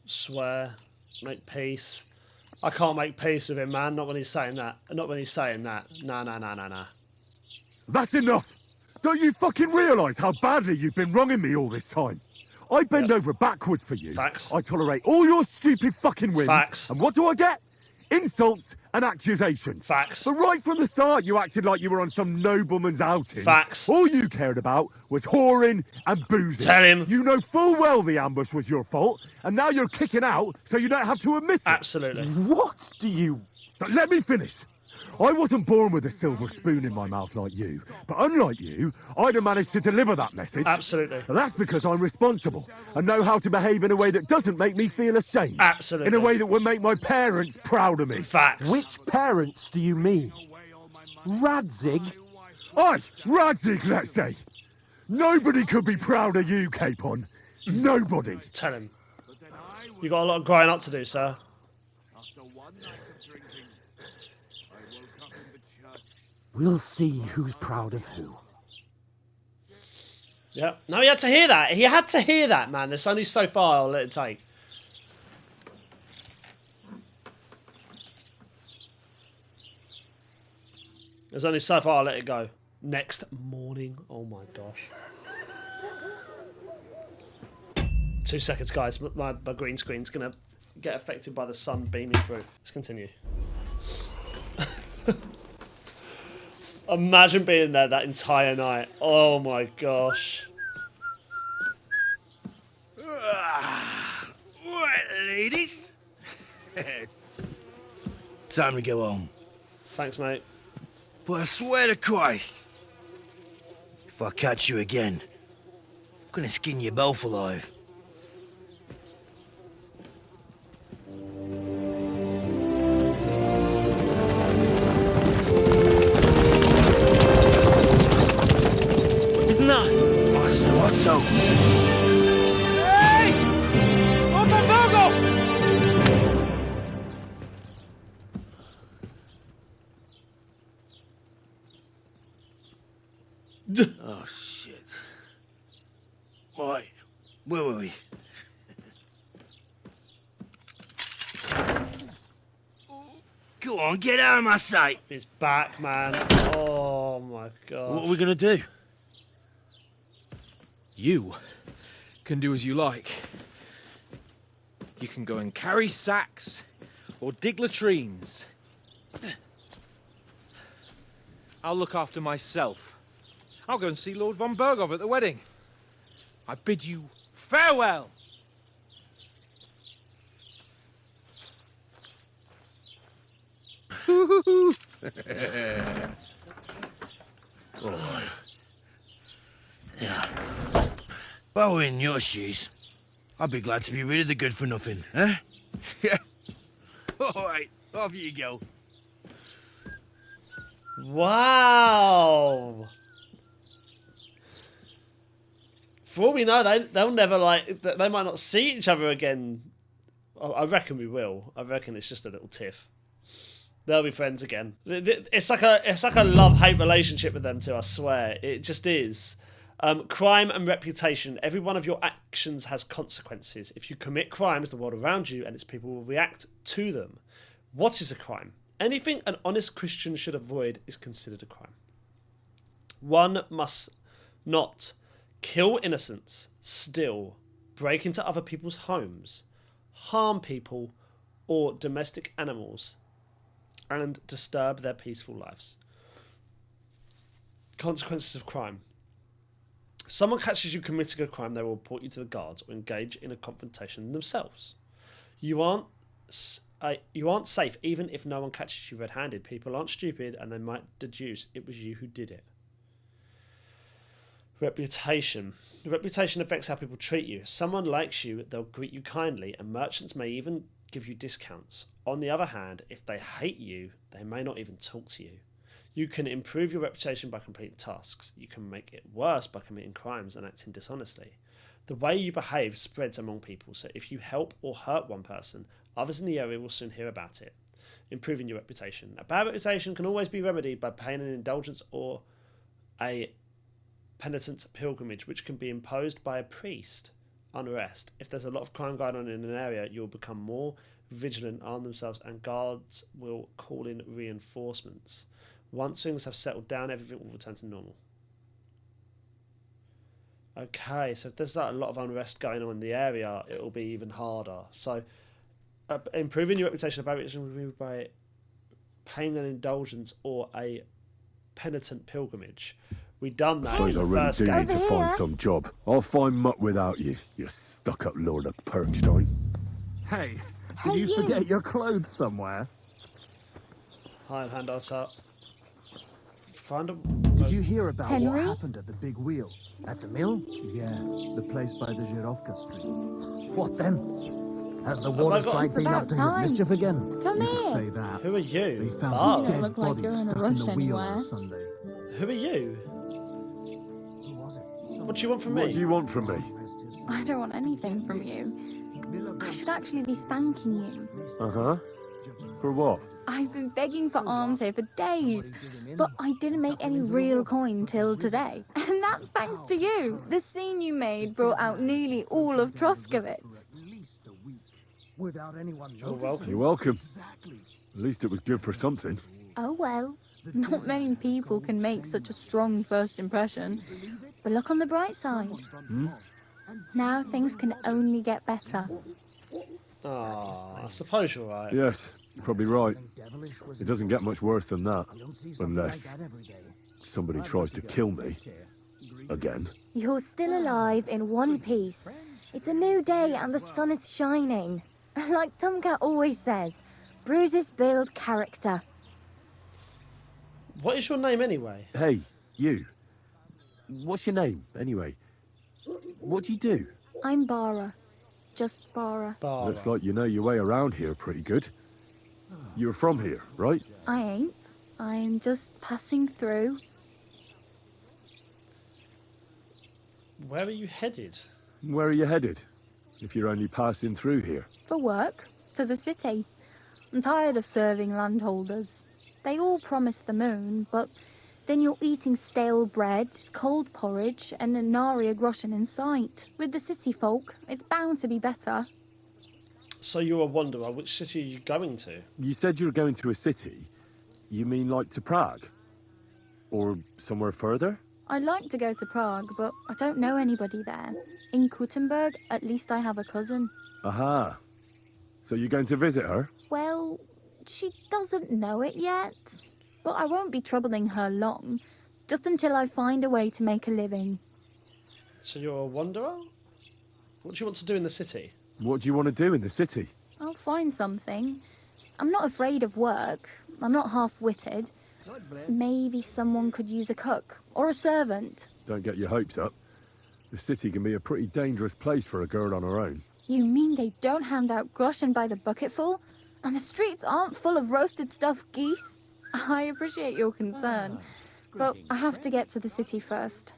Swear, make peace. I can't make peace with him, man. Not when he's saying that. Not when he's saying that. Nah. That's enough. Don't you fucking realise how badly you've been wronging me all this time? I bend over backwards for you. Facts. I tolerate all your stupid fucking wins. Facts. And what do I get? Insults and accusations. Facts. But right from the start, you acted like you were on some nobleman's outing. Facts. All you cared about was whoring and boozing. Tell him. You know full well the ambush was your fault, and now you're kicking out so you don't have to admit it. Absolutely. What do you... But let me finish. I wasn't born with a silver spoon in my mouth like you, but unlike you, I'd have managed to deliver that message. Absolutely. And that's because I'm responsible and know how to behave in a way that doesn't make me feel ashamed. Absolutely. In a way that would make my parents proud of me. Facts. Which parents do you mean? Radzig? Aye, Radzig, let's say. Nobody could be proud of you, Capon. Nobody. Tell him. You got a lot of growing up to do, sir. We'll see who's proud of who. Yeah. No, he had to hear that. He had to hear that, man. There's only so far I'll let it take. There's only so far I'll let it go. Next morning. Oh my gosh. 2 seconds, guys. My green screen's going to get affected by the sun beaming through. Let's continue. Imagine being there that entire night. Oh my gosh. Right, ladies. Time to go home. Thanks, mate. But I swear to Christ, if I catch you again, I'm gonna skin you both alive. Otto. Hey! Open Virgo! Oh, shit. Right, where were we? Go on, get out of my sight. He's back, man. Oh my god. What are we gonna do? You can do as you like. You can go and carry sacks or dig latrines. I'll look after myself. I'll go and see Lord von Berghoff at the wedding. I bid you farewell. Yeah. If I were in your shoes, I'd be glad to be rid of the good for nothing, huh? Yeah. Alright, off you go. Wow. For all we know, they'll never they might not see each other again. I reckon we will. I reckon it's just a little tiff. They'll be friends again. It's like a love-hate relationship with them two, I swear. It just is. Crime and reputation. Every one of your actions has consequences. If you commit crimes, the world around you and its people will react to them. What is a crime? Anything an honest Christian should avoid is considered a crime. One must not kill innocents, steal, break into other people's homes, harm people or domestic animals, and disturb their peaceful lives. Consequences of crime. Someone catches you committing a crime, they will report you to the guards or engage in a confrontation themselves. You aren't safe even if no one catches you red-handed. People aren't stupid and they might deduce it was you who did it. Reputation. Reputation affects how people treat you. If someone likes you, they'll greet you kindly, and merchants may even give you discounts. On the other hand, if they hate you, they may not even talk to you. You can improve your reputation by completing tasks. You can make it worse by committing crimes and acting dishonestly. The way you behave spreads among people, so if you help or hurt one person, others in the area will soon hear about it. Improving your reputation. A bad reputation can always be remedied by paying an indulgence or a penitent pilgrimage, which can be imposed by a priest. Unrest. If there's a lot of crime going on in an area, you'll become more vigilant, arm themselves, and guards will call in reinforcements. Once things have settled down, everything will return to normal. Okay, so if there's a lot of unrest going on in the area, it will be even harder. So, improving your reputation about it will be by paying an indulgence or a penitent pilgrimage. We done that. Suppose I in the really first do game. need to find some job. I'll find mutt without you, you stuck-up Lord of Perkstein. Hey, did you forget your clothes somewhere? Hi, hand us up. Find a... Did you hear about what Henry? happened at the big wheel? At the mill? Yeah, the place by the Zhirovka Street. What then? Has the water sprite been up to his time. mischief again? Come You could here. say that. Who are you? They found Oh. a dead look like body you're in a stuck in rush the wheel anywhere. on Sunday. Who are you? What do you want from me? What do you want from me? I don't want anything from you. I should actually be thanking you. Uh-huh. For what? I've been begging for alms here for days, but I didn't make any real coin till today. And that's thanks to you. The scene you made brought out nearly all of Troskovitz. Without anyone You're welcome. You're welcome. At least it was good for something. Oh well, not many people can make such a strong first impression. But look on the bright side. Now things can only get better. Oh, I suppose you're right. Yes, you're probably right. It doesn't get much worse than that. Unless somebody tries to kill me. Again. You're still alive in one piece. It's a new day and the sun is shining. Like Tomcat always says, bruises build character. What is your name anyway? Hey, you. What's your name, anyway? What do you do? I'm Bara. Just Bara. Looks like you know your way around here pretty good. You're from here, right? I ain't. I'm just passing through. Where are you headed? Where are you headed? If you're only passing through here. For work. To the city. I'm tired of serving landholders. They all promise the moon, but then you're eating stale bread, cold porridge, and a nary a groschen in sight. With the city folk, it's bound to be better. So you're a wanderer. Which city are you going to? You said you were going to a city. You mean like to Prague? Or somewhere further? I'd like to go to Prague, but I don't know anybody there. In Kuttenberg, at least I have a cousin. Aha. So you're going to visit her? Well, she doesn't know it yet. But I won't be troubling her long, just until I find a way to make a living. So you're a wanderer? What do you want to do in the city? What do you want to do in the city? I'll find something. I'm not afraid of work. I'm not half-witted. Maybe someone could use a cook or a servant. Don't get your hopes up. The city can be a pretty dangerous place for a girl on her own. You mean they don't hand out groschen by the bucketful? And the streets aren't full of roasted stuffed geese? I appreciate your concern, but I have to get to the city first.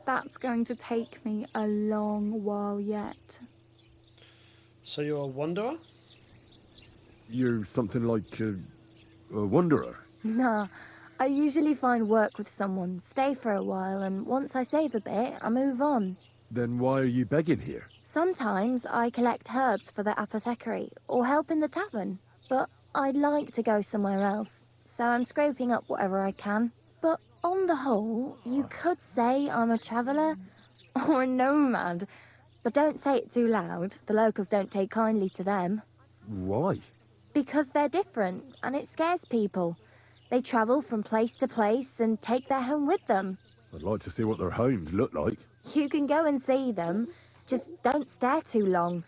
That's going to take me a long while yet. So you're a wanderer? You're something like a wanderer? Nah, I usually find work with someone, stay for a while, and once I save a bit, I move on. Then why are you begging here? Sometimes I collect herbs for the apothecary or help in the tavern, but I'd like to go somewhere else, so I'm scraping up whatever I can. But on the whole, you could say I'm a traveller or a nomad, but don't say it too loud. The locals don't take kindly to them. Why? Because they're different, and it scares people. They travel from place to place and take their home with them. I'd like to see what their homes look like. You can go and see them, just don't stare too long.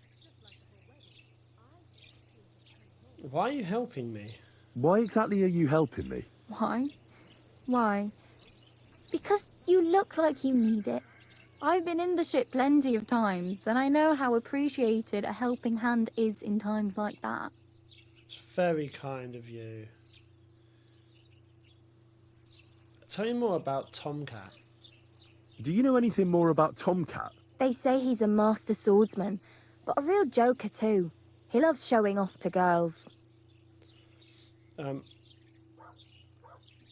Why are you helping me? Why exactly are you helping me? Why? Why? Because you look like you need it. I've been in the ship plenty of times, and I know how appreciated a helping hand is in times like that. It's very kind of you. Tell me more about Tomcat. Do you know anything more about Tomcat? They say he's a master swordsman, but a real joker too. He loves showing off to girls. Do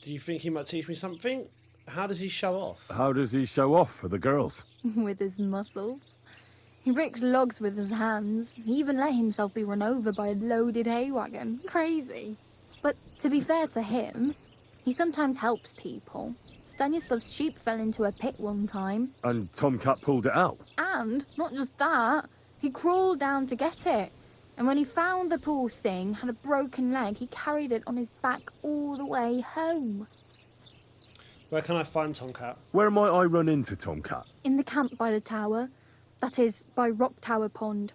you think he might teach me something? How does he show off? How does he show off for the girls? With his muscles. He ricks logs with his hands. He even let himself be run over by a loaded hay wagon. Crazy. But to be fair to him, he sometimes helps people. Stanislav's sheep fell into a pit one time. And Tomcat pulled it out? And, not just that, he crawled down to get it. And when he found the poor thing had a broken leg, he carried it on his back all the way home. Where can I find Tomcat? Where might I run into Tomcat? In the camp by the tower. That is, by Rock Tower Pond.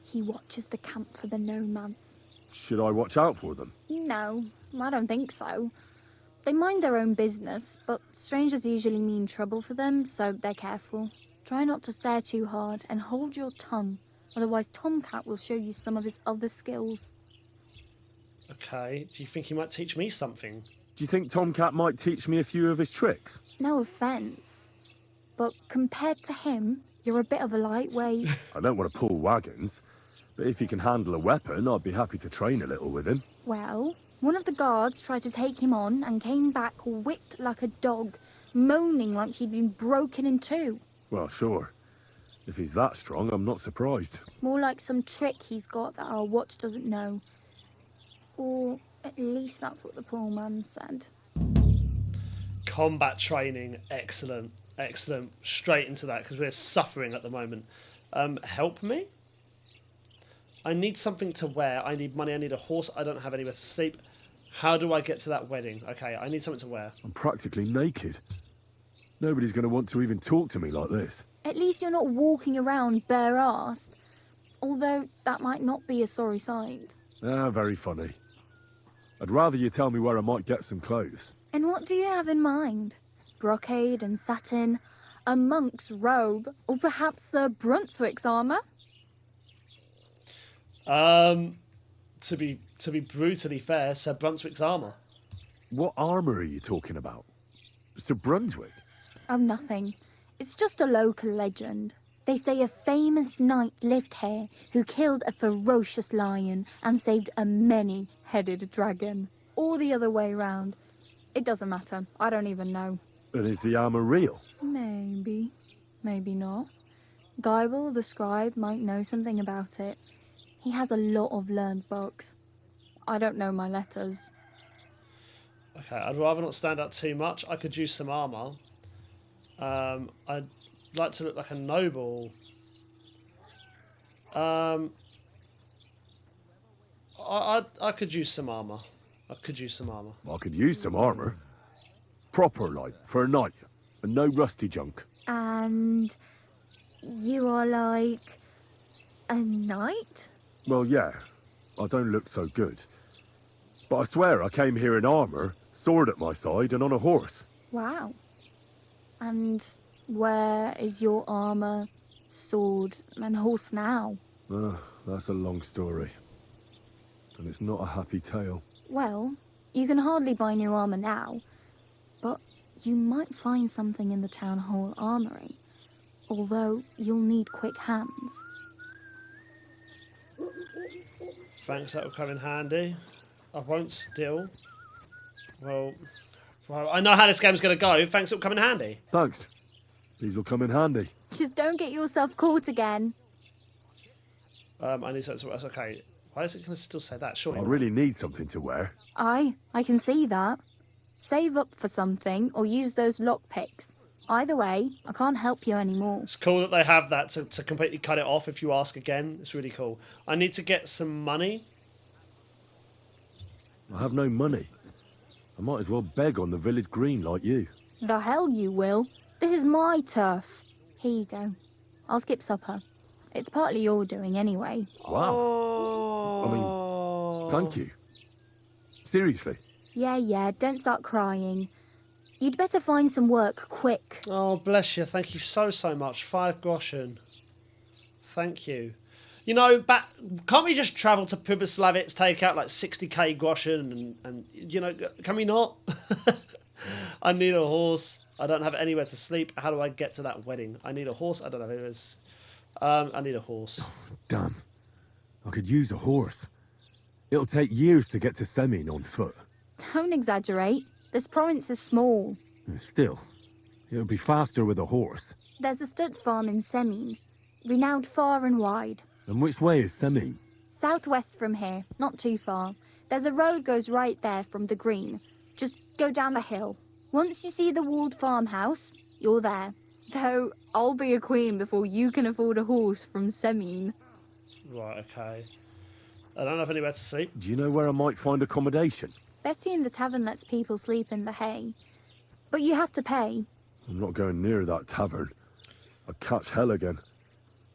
He watches the camp for the nomads. Should I watch out for them? No, I don't think so. They mind their own business, but strangers usually mean trouble for them, so they're careful. Try not to stare too hard and hold your tongue, otherwise Tomcat will show you some of his other skills. Okay, do you think he might teach me something? Do you think Tomcat might teach me a few of his tricks? No offence, but compared to him, you're a bit of a lightweight. I don't want to pull wagons, but if he can handle a weapon, I'd be happy to train a little with him. Well, one of the guards tried to take him on and came back whipped like a dog, moaning like he'd been broken in two. Well, sure. If he's that strong, I'm not surprised. More like some trick he's got that our watch doesn't know. Or at least that's what the poor man said. Combat training, excellent, excellent. Straight into that, because we're suffering at the moment. Help me? I need something to wear. I need money. I need a horse. I don't have anywhere to sleep. How do I get to that wedding? Okay, I need something to wear. I'm practically naked. Nobody's going to want to even talk to me like this. At least you're not walking around bare-assed. Although that might not be a sorry sight. Ah, very funny. I'd rather you tell me where I might get some clothes. And what do you have in mind? Brocade and satin, a monk's robe, or perhaps Sir Brunswick's armour? To be brutally fair, Sir Brunswick's armour. What armour are you talking about? Sir Brunswick? Oh, nothing. It's just a local legend. They say a famous knight lived here who killed a ferocious lion and saved a many-headed dragon. Or the other way round. It doesn't matter. I don't even know. And is the armour real? Maybe. Maybe not. Geibel, the scribe, might know something about it. He has a lot of learned books. I don't know my letters. Okay, I'd rather not stand out too much. I could use some armour. I'd like to look like a noble. I could use some armour. I could use some armour. I could use some armour. Proper, like, for a knight. And no rusty junk. And you are like a knight? Well, yeah. I don't look so good. But I swear I came here in armour, sword at my side, and on a horse. Wow. And where is your armour, sword, and horse now? That's a long story. And it's not a happy tale. Well, you can hardly buy new armour now, but you might find something in the town hall armoury, although you'll need quick hands. Thanks, that will come in handy. I won't steal. Well, I know how this game's going to go. Thanks, it will come in handy. Thanks. These will come in handy. Just don't get yourself caught again. I need something. That's okay. Why is it going to still say that? Surely. I really need something to wear. I can see that. Save up for something or use those lockpicks. Either way, I can't help you anymore. It's cool that they have that to completely cut it off if you ask again. It's really cool. I need to get some money. I have no money. I might as well beg on the village green like you. The hell you will. This is my turf. Here you go. I'll skip supper. It's partly your doing anyway. Wow. I mean, thank you. Seriously. Yeah, don't start crying. You'd better find some work quick. Oh, bless you. Thank you so much. 5 groschen. Thank you. You know, can't we just travel to Pribyslavitz, take out like 60k groschen and you know, can we not? I need a horse. I don't have anywhere to sleep. How do I get to that wedding? I need a horse. I don't know who it is. I need a horse. Oh, damn. I could use a horse. It'll take years to get to Semin on foot. Don't exaggerate. This province is small. Still, it'll be faster with a horse. There's a stud farm in Semin, renowned far and wide. And which way is Semin? Southwest from here, not too far. There's a road goes right there from the green. Just go down the hill. Once you see the walled farmhouse, you're there. Though, I'll be a queen before you can afford a horse from Semin. Right, okay. I don't have anywhere to sleep. Do you know where I might find accommodation? Betty in the tavern lets people sleep in the hay. But you have to pay. I'm not going near that tavern. I'd catch hell again.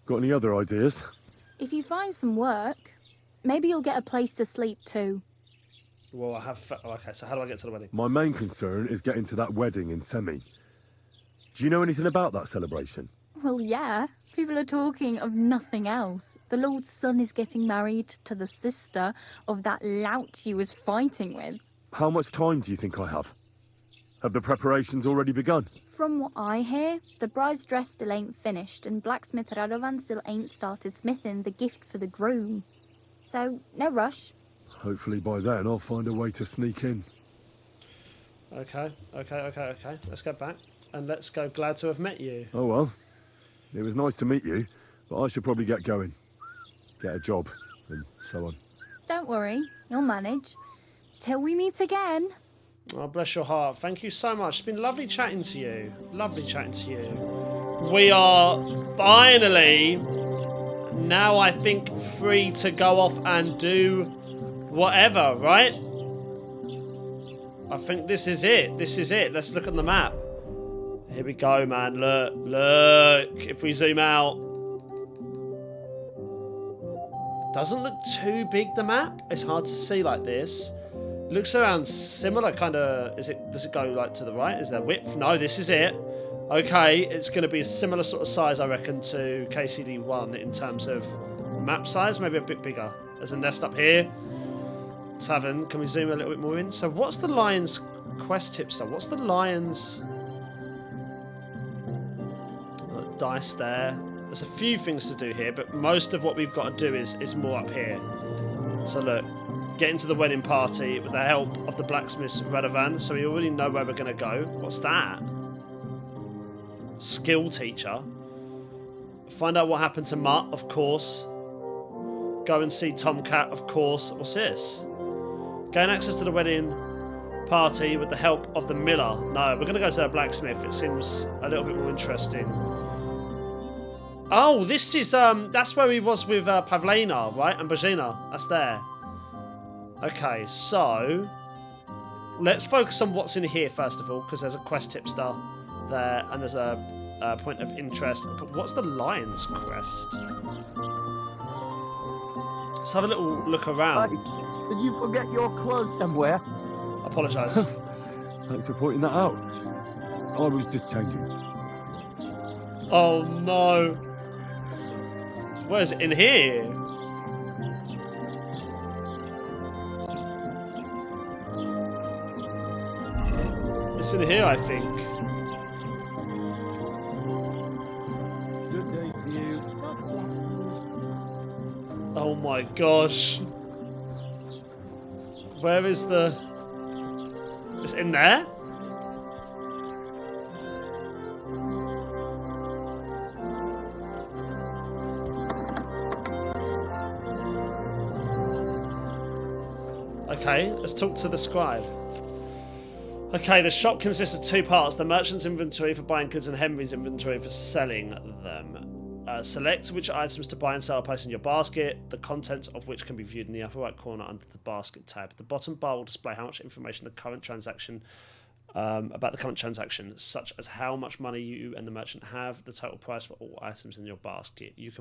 Got any other ideas? If you find some work, maybe you'll get a place to sleep too. Well, I have... Okay, so how do I get to the wedding? My main concern is getting to that wedding in Semin. Do you know anything about that celebration? Well, yeah. People are talking of nothing else. The Lord's son is getting married to the sister of that lout he was fighting with. How much time do you think I have? Have the preparations already begun? From what I hear, the bride's dress still ain't finished, and blacksmith Radovan still ain't started smithing the gift for the groom. So, no rush. Hopefully by then I'll find a way to sneak in. Okay. Let's go back, and let's go glad to have met you. Oh well. It was nice to meet you, but I should probably get going. Get a job, and so on. Don't worry, you'll manage. Till we meet again. Oh, bless your heart. Thank you so much. It's been lovely chatting to you. Lovely chatting to you. We are finally, now I think, free to go off and do whatever, right? I think this is it. This is it. Let's look at the map. Here we go, man. Look. If we zoom out. Doesn't look too big, the map. It's hard to see like this. Looks around similar, kind of. Does it go like to the right? Is there width? No, this is it. Okay, it's going to be a similar sort of size, I reckon, to KCD1 in terms of map size. Maybe a bit bigger. There's a nest up here. Tavern. Can we zoom a little bit more in? So what's the lion's quest tipster? What's the lion's dice there? There's a few things to do here, but most of what we've got to do is more up here. So look, get into the wedding party with the help of the blacksmith Radovan. So we already know where we're going to go. What's that? Skill teacher. Find out what happened to Mutt, of course. Go and see Tomcat, of course. What's this? Gain access to the wedding party with the help of the miller. No, we're going to go to a blacksmith. It seems a little bit more interesting. Oh, this is, that's where he was with Pavlina, right? And Bajina. That's there. Okay, so let's focus on what's in here, first of all, because there's a quest tipster there, and there's a point of interest. But what's the lion's crest? Let's have a little look around. Did you forget your clothes somewhere? Apologise. Thanks for pointing that out. I was just changing. Oh no. Where is it? In here? It's in here, I think. Good day to you. Oh my gosh. Where is the... It's in there? Okay, let's talk to the scribe. Okay, the shop consists of two parts. The merchant's inventory for buying goods and Henry's inventory for selling them. Select which items to buy and sell, place in your basket, the contents of which can be viewed in the upper right corner under the basket tab. The bottom bar will display how much information the current transaction about the current transaction, such as how much money you and the merchant have, the total price for all items in your basket. You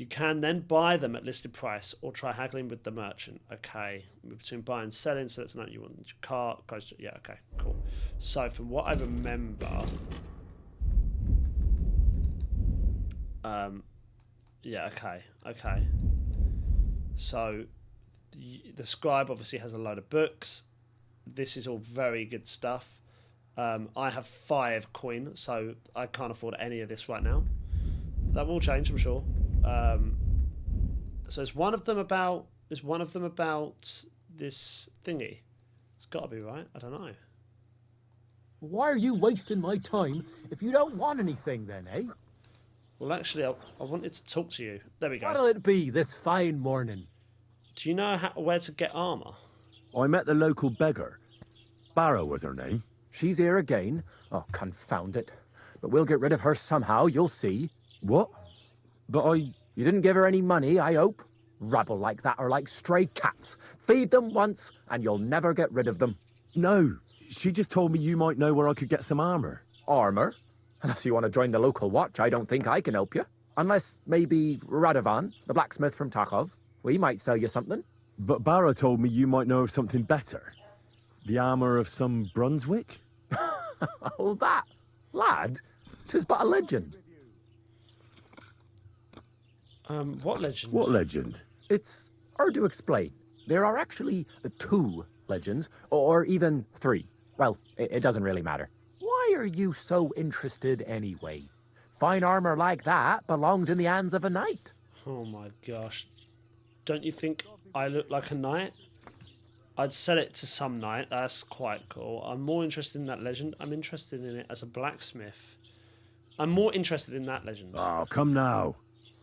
can then buy them at listed price or try haggling with the merchant. Okay, between buying and selling, so that's not you want your cart goes to, yeah, okay, cool. So from what I remember, yeah, okay. So the scribe obviously has a load of books. This is all very good stuff. I have 5 coin, so I can't afford any of this right now. That will change, I'm sure. So is one of them about this thingy? It's got to be right. I don't know. Why are you wasting my time if you don't want anything then, eh? Well, actually, I wanted to talk to you. There we go. What'll it be this fine morning? Do you know where to get armour? I met the local beggar. Barrow was her name. She's here again. Oh, confound it. But we'll get rid of her somehow, you'll see. What? But You didn't give her any money, I hope? Rabble like that are like stray cats. Feed them once, and you'll never get rid of them. No, she just told me you might know where I could get some armour. Armour? Unless you want to join the local watch, I don't think I can help you. Unless maybe Radovan, the blacksmith from Takov. We might sell you something. But Barrow told me you might know of something better. The armour of some Brunswick? Oh, that. Lad, 'tis but a legend. What legend? What legend? It's hard to explain. There are actually 2 legends, or even 3. Well, it doesn't really matter. Why are you so interested anyway? Fine armor like that belongs in the hands of a knight. Oh my gosh. Don't you think I look like a knight? I'd sell it to some knight. That's quite cool. I'm more interested in that legend. I'm interested in it as a blacksmith. I'm more interested in that legend. Oh, come now.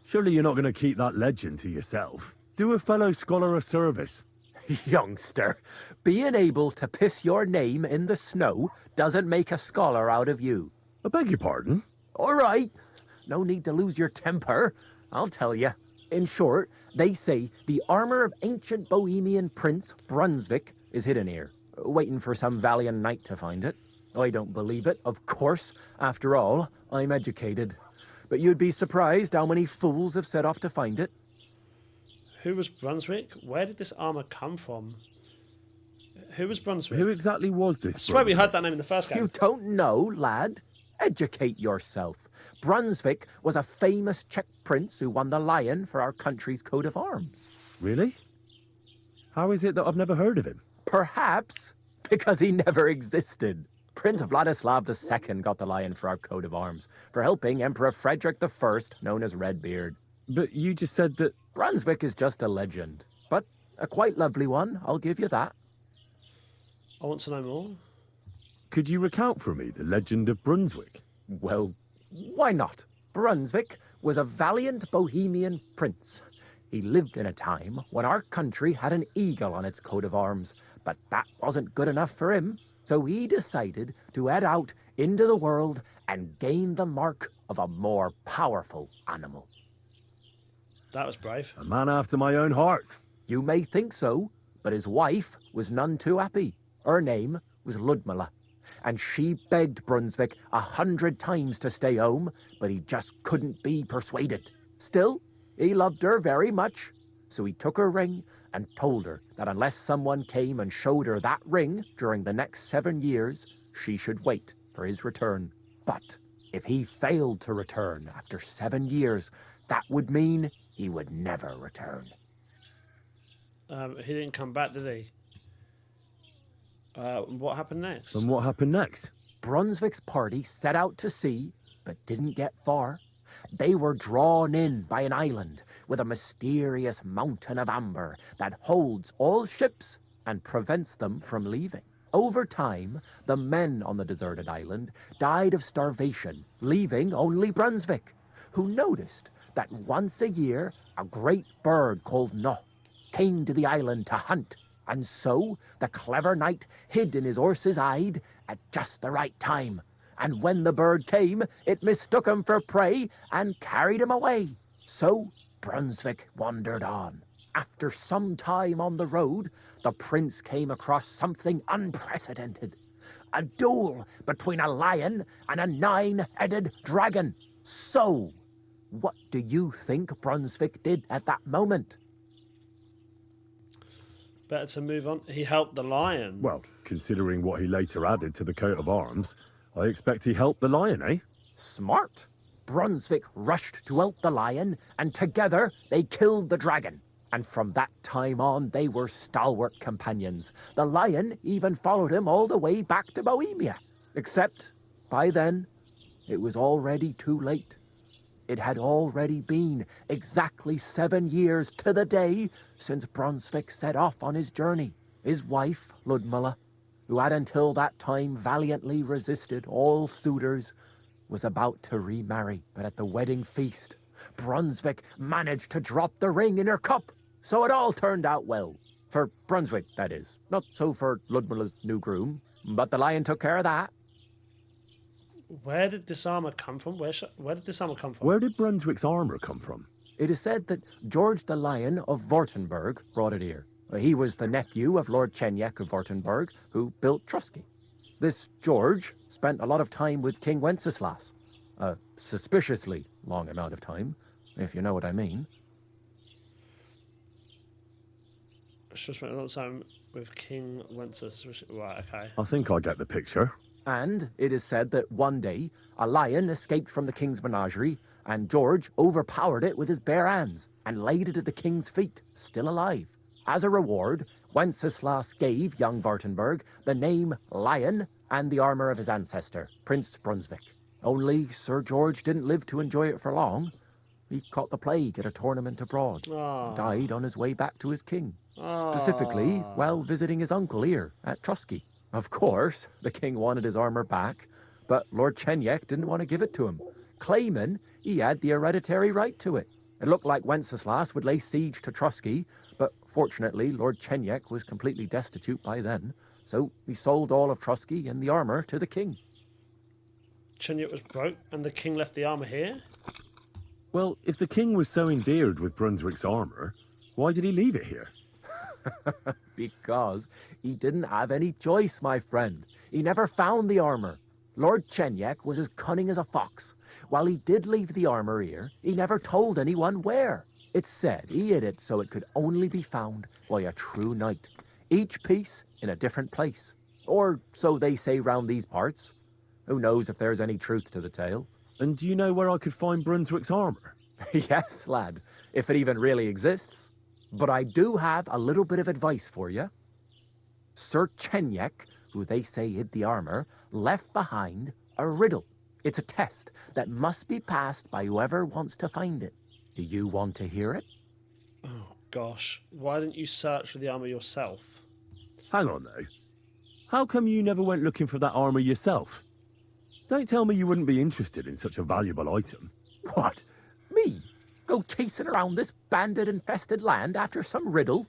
Surely you're not going to keep that legend to yourself. Do a fellow scholar a service. Youngster, being able to piss your name in the snow doesn't make a scholar out of you. I beg your pardon? All right. No need to lose your temper. I'll tell you. In short, they say the armor of ancient Bohemian Prince Brunswick is hidden here, waiting for some valiant knight to find it. I don't believe it, of course. After all, I'm educated. But you'd be surprised how many fools have set off to find it. Who was Brunswick? Where did this armor come from? Who was Brunswick? Who exactly was this? I swear we heard that name in the first game. You don't know, lad? Educate yourself. Brunswick was a famous Czech prince who won the lion for our country's coat of arms. Really? How is it that I've never heard of him? Perhaps because he never existed. Prince Vladislav II got the lion for our coat of arms for helping Emperor Frederick I, known as Redbeard. But you just said that... Brunswick is just a legend, but a quite lovely one, I'll give you that. I want to know more. Could you recount for me the legend of Brunswick? Well, why not? Brunswick was a valiant Bohemian prince. He lived in a time when our country had an eagle on its coat of arms, but that wasn't good enough for him, so he decided to head out into the world and gain the mark of a more powerful animal. That was brave. A man after my own heart. You may think so, but his wife was none too happy. Her name was Ludmilla, and she begged Brunswick 100 times to stay home, but he just couldn't be persuaded. Still, he loved her very much, so he took her ring and told her that unless someone came and showed her that ring during the next 7 years, she should wait for his return. But if he failed to return after 7 years, that would mean he would never return. He didn't come back, did he? What happened next? And what happened next? Brunswick's party set out to sea, but didn't get far. They were drawn in by an island with a mysterious mountain of amber that holds all ships and prevents them from leaving. Over time, the men on the deserted island died of starvation, leaving only Brunswick, who noticed that once a year a great bird called No came to the island to hunt, and so the clever knight hid in his horse's hide at just the right time. And when the bird came, it mistook him for prey and carried him away. So Brunswick wandered on. After some time on the road, the prince came across something unprecedented. A duel between a lion and a 9-headed dragon. So, what do you think Brunswick did at that moment? Better to move on. He helped the lion. Well, considering what he later added to the coat of arms, I expect he helped the lion, eh? Smart. Brunswick rushed to help the lion, and together they killed the dragon. And from that time on, they were stalwart companions. The lion even followed him all the way back to Bohemia. Except, by then, it was already too late. It had already been exactly 7 years to the day since Brunswick set off on his journey. His wife, Ludmilla, who had until that time valiantly resisted all suitors, was about to remarry. But at the wedding feast, Brunswick managed to drop the ring in her cup. So it all turned out well. For Brunswick, that is. Not so for Ludmilla's new groom, but the lion took care of that. Where did this armor come from? Where did this armor come from? Where did Brunswick's armor come from? It is said that George the Lion of Württemberg brought it here. He was the nephew of Lord Chenyek of Württemberg, who built Trotsky. This George spent a lot of time with King Wenceslas. A suspiciously long amount of time, if you know what I mean. Just spent a lot of time with King Wenceslas. Right, okay. I think I get the picture. And it is said that one day, a lion escaped from the king's menagerie, and George overpowered it with his bare hands and laid it at the king's feet, still alive. As a reward, Wenceslas gave young Württemberg the name Lion and the armor of his ancestor, Prince Brunswick. Only Sir George didn't live to enjoy it for long. He caught the plague at a tournament abroad, died on his way back to his king, specifically while visiting his uncle here at Trotsky. Of course, the king wanted his armor back, but Lord Chenyek didn't want to give it to him, claiming he had the hereditary right to it. It looked like Wenceslas would lay siege to Trotsky, but fortunately Lord Chenyek was completely destitute by then, so he sold all of Trotsky and the armor to the king. Chenyek was broke, and the king left the armor here? Well, if the king was so endeared with Brunswick's armor, why did he leave it here? Because he didn't have any choice, my friend. He never found the armor. Lord Chenyek was as cunning as a fox. While he did leave the armor here, he never told anyone where. It's said he hid it so it could only be found by a true knight, each piece in a different place. Or so they say round these parts. Who knows if there's any truth to the tale? And do you know where I could find Brunswick's armor? Yes, lad, if it even really exists. But I do have a little bit of advice for you. Sir Chenyek, who they say hid the armor, left behind a riddle. It's a test that must be passed by whoever wants to find it. Do you want to hear it? Oh, gosh. Why didn't you search for the armor yourself? Hang on, though. How come you never went looking for that armor yourself? Don't tell me you wouldn't be interested in such a valuable item. What? Me? Go chasing around this bandit-infested land after some riddle?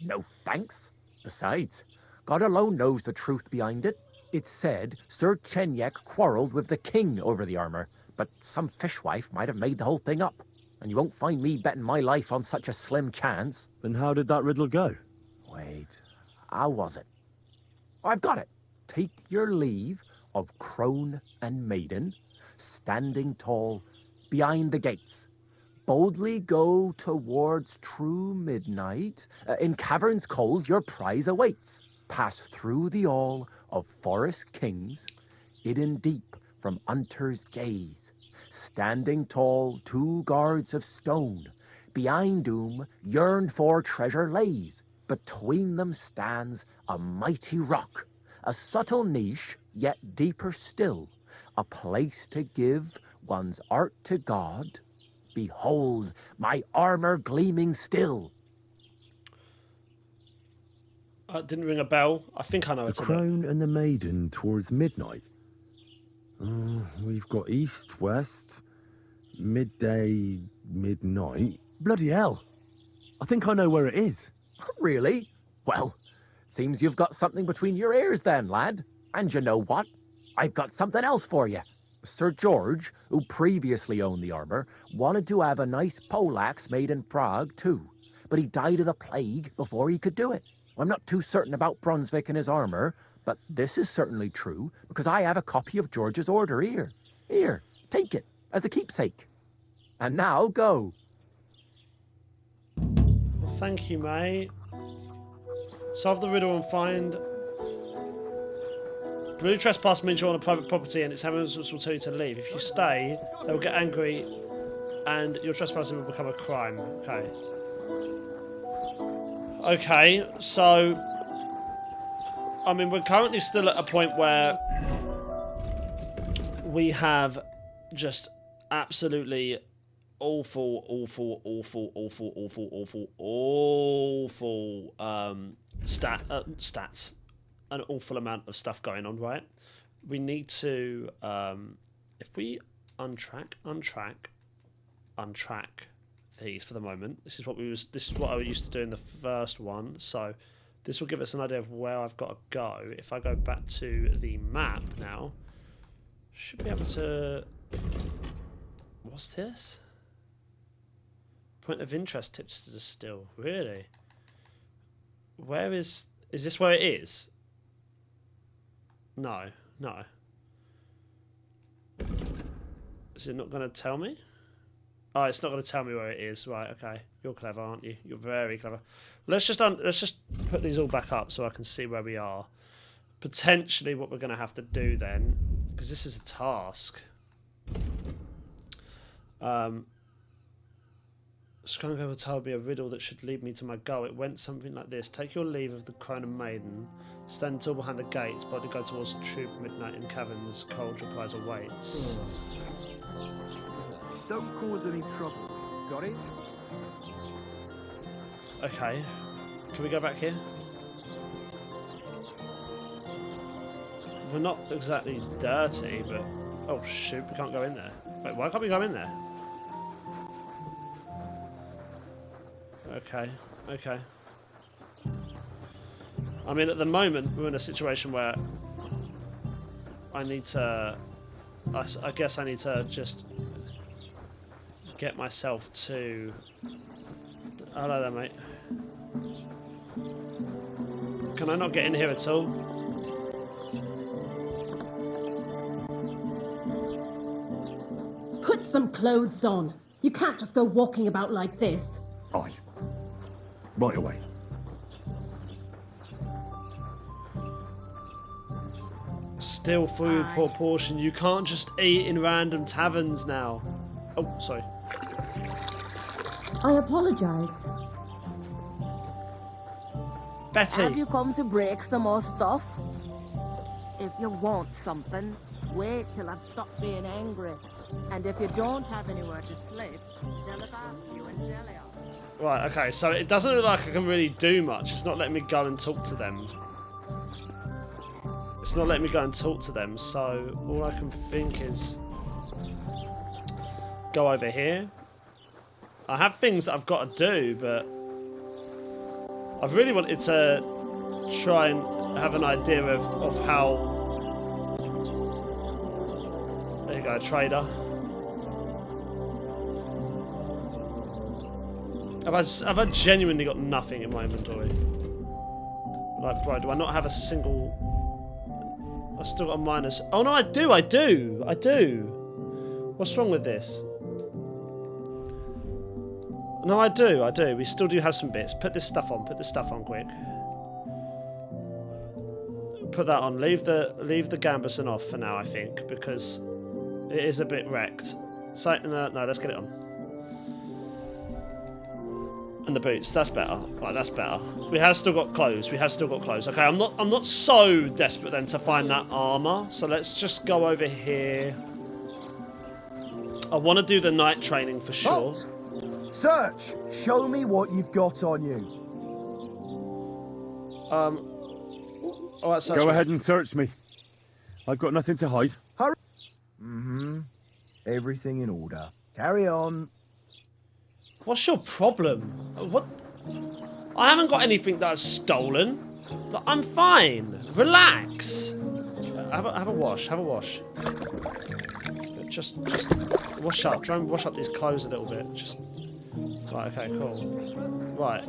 No thanks. Besides, God alone knows the truth behind it. It's said Sir Chenyek quarreled with the king over the armor, but some fishwife might have made the whole thing up. And you won't find me betting my life on such a slim chance. Then how did that riddle go? Wait, how was it? I've got it. Take your leave of crone and maiden, standing tall behind the gates. Boldly go towards true midnight. In caverns cold your prize awaits. Pass through the all of forest kings, hidden deep from hunter's gaze. Standing tall, 2 guards of stone. Behind whom yearned for treasure lays. Between them stands a mighty rock. A subtle niche, yet deeper still. A place to give one's art to God. Behold, my armor gleaming still. Didn't ring a bell. I think I know The it's crone and the maiden towards midnight. We've got east, west, midday, midnight. Bloody hell. I think I know where it is. Really? Well, seems you've got something between your ears then, lad. And you know what? I've got something else for you. Sir George, who previously owned the armor, wanted to have a nice poleaxe made in Prague too, but he died of the plague before he could do it. I'm not too certain about Brunswick and his armor, but this is certainly true, because I have a copy of George's order here. Here, take it, as a keepsake. And now, go. Well, thank you, mate. Solve the riddle and find... Blue trespass means you're on a private property and its inhabitants will tell you to leave. If you stay, they will get angry and your trespassing will become a crime. Okay. Okay, so... I mean, we're currently still at a point where we have just absolutely awful stats. An awful amount of stuff going on, right? We need to, if we untrack these for the moment. This is what I used to do in the first one. So this will give us an idea of where I've got to go. If I go back to the map now, should be able to. What's this? Point of interest tips to distill. Really? Where is this where it is? No. Is it not going to tell me? Oh, it's not going to tell me where it is. Right, okay. You're clever, aren't you? You're very clever. Let's just put these all back up so I can see where we are. Potentially what we're going to have to do then, because this is a task. Troskovitz will be a riddle that should lead me to my goal. It went something like this. Take your leave of the crone and maiden. Stand tall behind the gates, but to go towards troop midnight in caverns. Cold your prize awaits. Don't cause any trouble. Got it? Okay. Can we go back here? We're not exactly dirty, but... Oh, shoot. We can't go in there. Wait, why can't we go in there? Okay. I mean, at the moment, we're in a situation where I need to... I guess I need to just get myself to... Hello there, mate. Can I not get in here at all? Put some clothes on. You can't just go walking about like this. Aye. Right away. Still food, poor portion. You can't just eat in random taverns now. Oh, sorry. I apologize. Betty. Have you come to break some more stuff? If you want something, wait till I've stopped being angry. And if you don't have anywhere to sleep, tell it after you and Jelly. Right, okay, so it doesn't look like I can really do much. It's not letting me go and talk to them. It's not letting me go and talk to them, so all I can think is go over here. I have things that I've got to do, but I've really wanted to try and have an idea of how... There you go, trader. Have I genuinely got nothing in my inventory? Like, bro, do I not have a single... I've still got a minus... Oh no, I do! What's wrong with this? No, I do. We still do have some bits. Put this stuff on quick. Put that on. Leave the gambeson off for now, I think, because it is a bit wrecked. So, no, let's get it on. And the boots, that's better. Right, that's better. We have still got clothes. Okay, I'm not so desperate then to find that armor. So let's just go over here. I want to do the night training for sure. Halt! Search! Show me what you've got on you. All right, Go ahead and search me. I've got nothing to hide. Hurry! Mm-hmm. Everything in order. Carry on. What's your problem? What? I haven't got anything that I've stolen. I'm fine. Relax. Have a wash. Just wash up. Try and wash up these clothes a little bit. Just. Right. Okay. Cool. Right.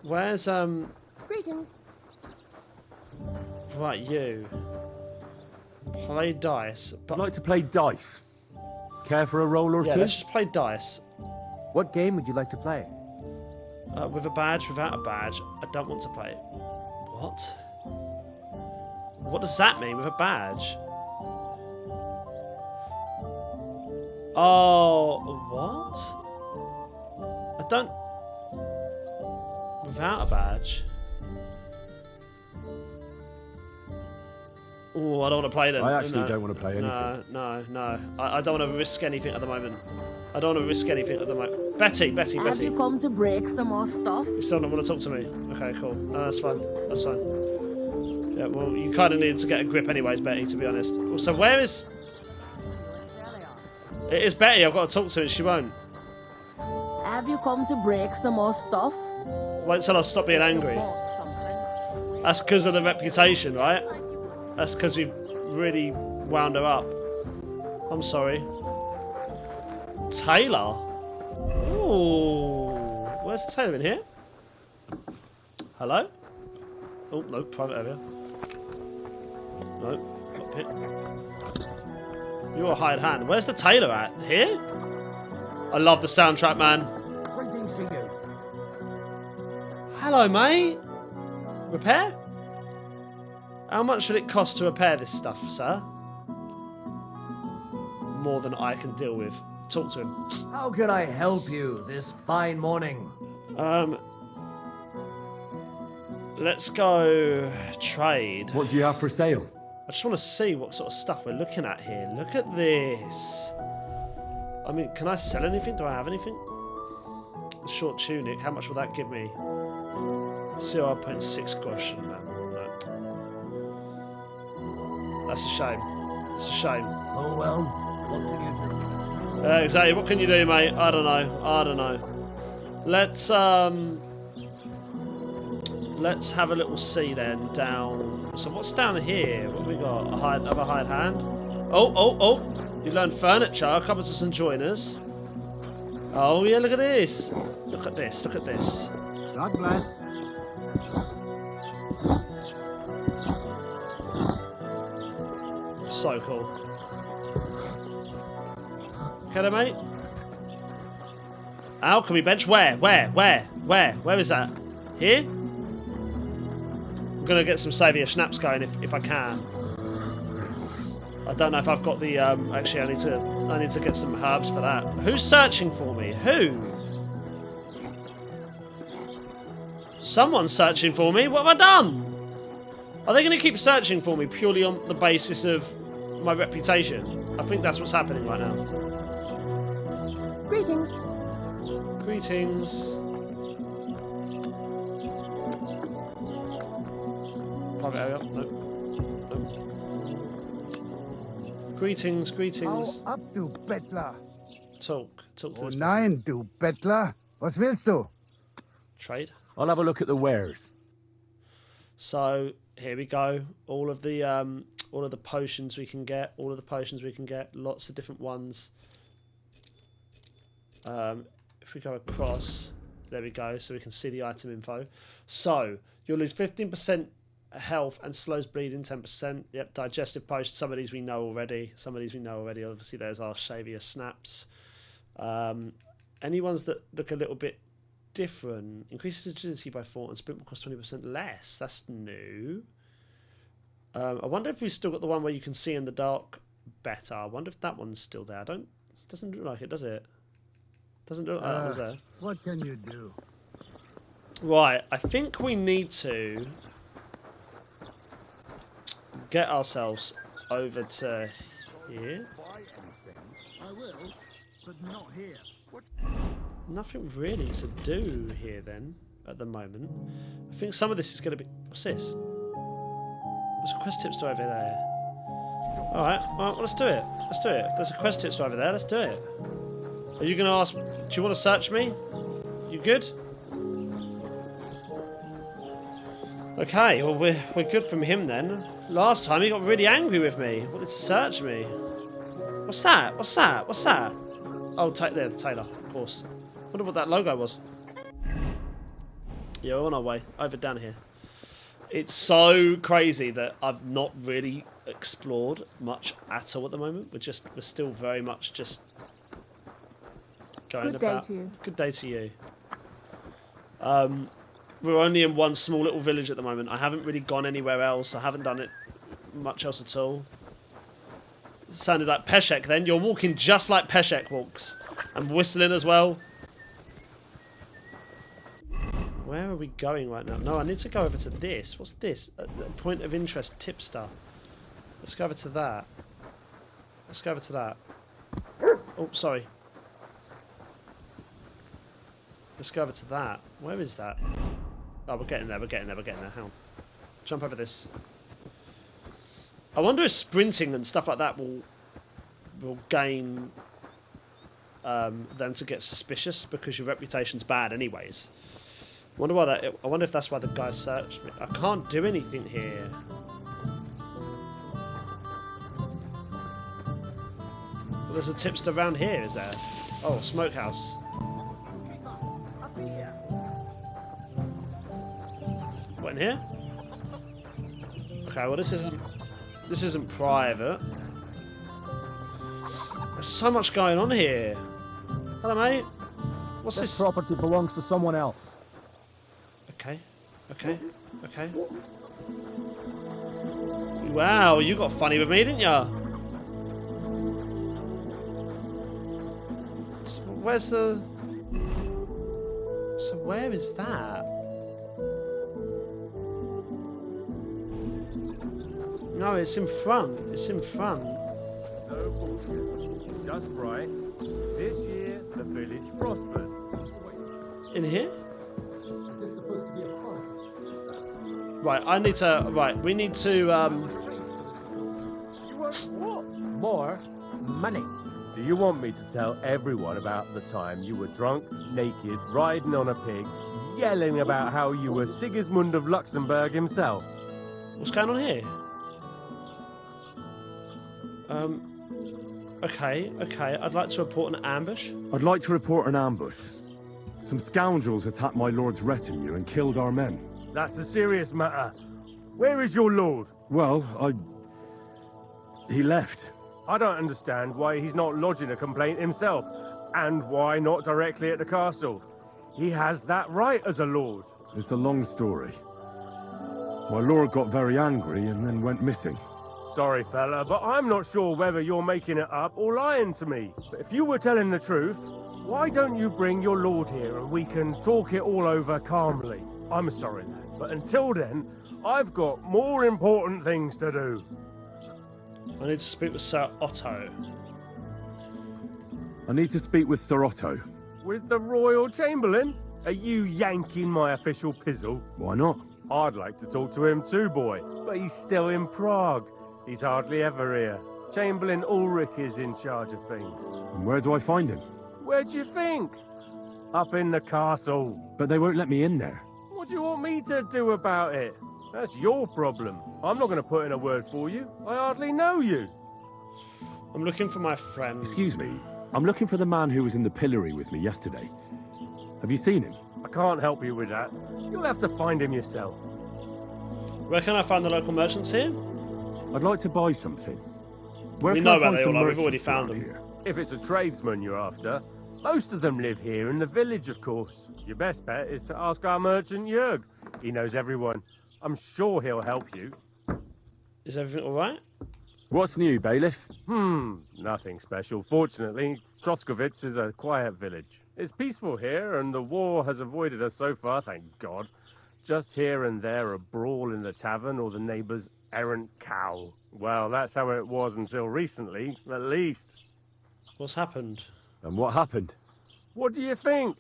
Where's Greetings. Right, you. Play dice. But I'd like to play dice. Care for a roll or two? Let's just play dice. What game would you like to play? With a badge, without a badge. I don't want to play it. What? What does that mean, with a badge? Oh, what? I don't... Without a badge. Oh, I don't want to play then. I actually don't want to play anything. No. I don't want to risk anything at the moment. Betty. Have you come to break some more stuff? You still don't want to talk to me? Okay, cool. No, that's fine. Yeah, well, you kind of need to get a grip anyways, Betty, to be honest. So where is... It is Betty. I've got to talk to her and she won't. Have you come to break some more stuff? Wait till I stop being angry. That's because of the reputation, right? That's because we've really wound her up. I'm sorry. Taylor? Ooh. Where's the tailor in here? Hello? Oh, no, private area. No, not pit. You're a hired hand. Where's the tailor at? Here? I love the soundtrack, man. Greetings to you. Hello, mate. Repair? How much would it cost to repair this stuff, sir? More than I can deal with. Talk to him. How can I help you this fine morning? Let's go trade. What do you have for sale? I just want to see what sort of stuff we're looking at here. Look at this. I mean, can I sell anything? Do I have anything? The short tunic, how much will that give me? 0.6 groschen, man. No. That's a shame. Oh well, what can you do? Exactly, what can you do, mate? I don't know. Let's have a little see then down. So what's down here? What have we got? Another hired hand? Oh! You learned furniture. Come to and join us. Oh yeah, look at this. Look at this. God bless. So cool. Okay, mate. Alchemy bench. Where is that? Here? I'm gonna get some saviour schnapps going if I can. I don't know if I've got the actually I need to get some herbs for that. Who's searching for me? Who? Someone's searching for me. What have I done? Are they gonna keep searching for me purely on the basis of my reputation? I think that's what's happening right now. Greetings. Private area. No. Greetings, greetings. Hau ab, du Bettler. Talk to Oh this person. nein, du Bettler. Was willst du? Trade. I'll have a look at the wares. So here we go. All of the potions we can get. All of the potions we can get. Lots of different ones. If we go across, there we go. So we can see the item info. So you'll lose 15% health and slows bleeding 10%. Yep, digestive potion. Some of these we know already. Obviously, there's our Shavia snaps. Any ones that look a little bit different. Increases agility by 4 and sprint will cost 20% less. That's new. I wonder if we've still got the one where you can see in the dark better. I wonder if that one's still there. Doesn't look like it, does it? Doesn't look like that was there. What can you do? Right, I think we need to get ourselves over to here. I will, but not here. Nothing really to do here then, at the moment. I think some of this is going to be... What's this? There's a quest tipster over there. Alright, well, let's do it. Let's do it. If there's a quest tipster over there, let's do it. Are you going to ask... Do you want to search me? You good? Okay, well, we're good from him then. Last time he got really angry with me. Wanted to search me. What's that? What's that? What's that? Oh, there, the tailor, of course. Wonder what that logo was. Yeah, we're on our way. Over down here. It's so crazy that I've not really explored much at all at the moment. We're still very much just going about. Good day to you. Good day to you. We're only in one small little village at the moment. I haven't really gone anywhere else. I haven't done it much else at all. It sounded like Peshek then. You're walking just like Peshek walks. And whistling as well. Where are we going right now? No, I need to go over to this. What's this? A point of interest tipster. Let's go over to that. Let's go over to that. Oh, sorry. Let's go over to that. Where is that? Oh, we're getting there. Hang on. Jump over this. I wonder if sprinting and stuff like that will gain them to get suspicious because your reputation's bad anyways. I wonder if that's why the guy searched me. I can't do anything here. Well, there's a tipster around here, is there? Oh, smokehouse. What, in here? Okay, well this isn't private. There's so much going on here. Hello, mate. What's this? Property belongs to someone else. Okay. Wow, you got funny with me, didn't ya? So where's the... So where is that? No, it's in front. No bullshit. Just right. This year, the village prospered. In here? Is this supposed to be a farm? Right, we need to, You want what? More money. Do you want me to tell everyone about the time you were drunk, naked, riding on a pig, yelling about how you were Sigismund of Luxembourg himself? What's going on here? Okay. I'd like to report an ambush. I'd like to report an ambush. Some scoundrels attacked my lord's retinue and killed our men. That's a serious matter. Where is your lord? Well, he left. I don't understand why he's not lodging a complaint himself, and why not directly at the castle. He has that right as a lord. It's a long story. My lord got very angry and then went missing. Sorry, fella, but I'm not sure whether you're making it up or lying to me. But if you were telling the truth, why don't you bring your lord here and we can talk it all over calmly? I'm sorry, lad, but until then, I've got more important things to do. I need to speak with Sir Otto. I need to speak with Sir Otto. With the Royal Chamberlain? Are you yanking my official pizzle? Why not? I'd like to talk to him too, boy, but he's still in Prague. He's hardly ever here. Chamberlain Ulrich is in charge of things. And where do I find him? Where do you think? Up in the castle. But they won't let me in there. What do you want me to do about it? That's your problem. I'm not going to put in a word for you. I hardly know you. I'm looking for my friend. Excuse me. I'm looking for the man who was in the pillory with me yesterday. Have you seen him? I can't help you with that. You'll have to find him yourself. Where can I find the local merchants here? I'd like to buy something. Where We can know I about find they some all are. We've already merchants found around them. here? If it's a tradesman you're after, most of them live here in the village, of course. Your best bet is to ask our merchant Jörg. He knows everyone. I'm sure he'll help you. Is everything all right? What's new, bailiff? Nothing special. Fortunately, Troskovitz is a quiet village. It's peaceful here, and the war has avoided us so far, thank God. Just here and there a brawl in the tavern or the neighbour's errant cow. Well, that's how it was until recently, at least. What's happened? And what happened? What do you think?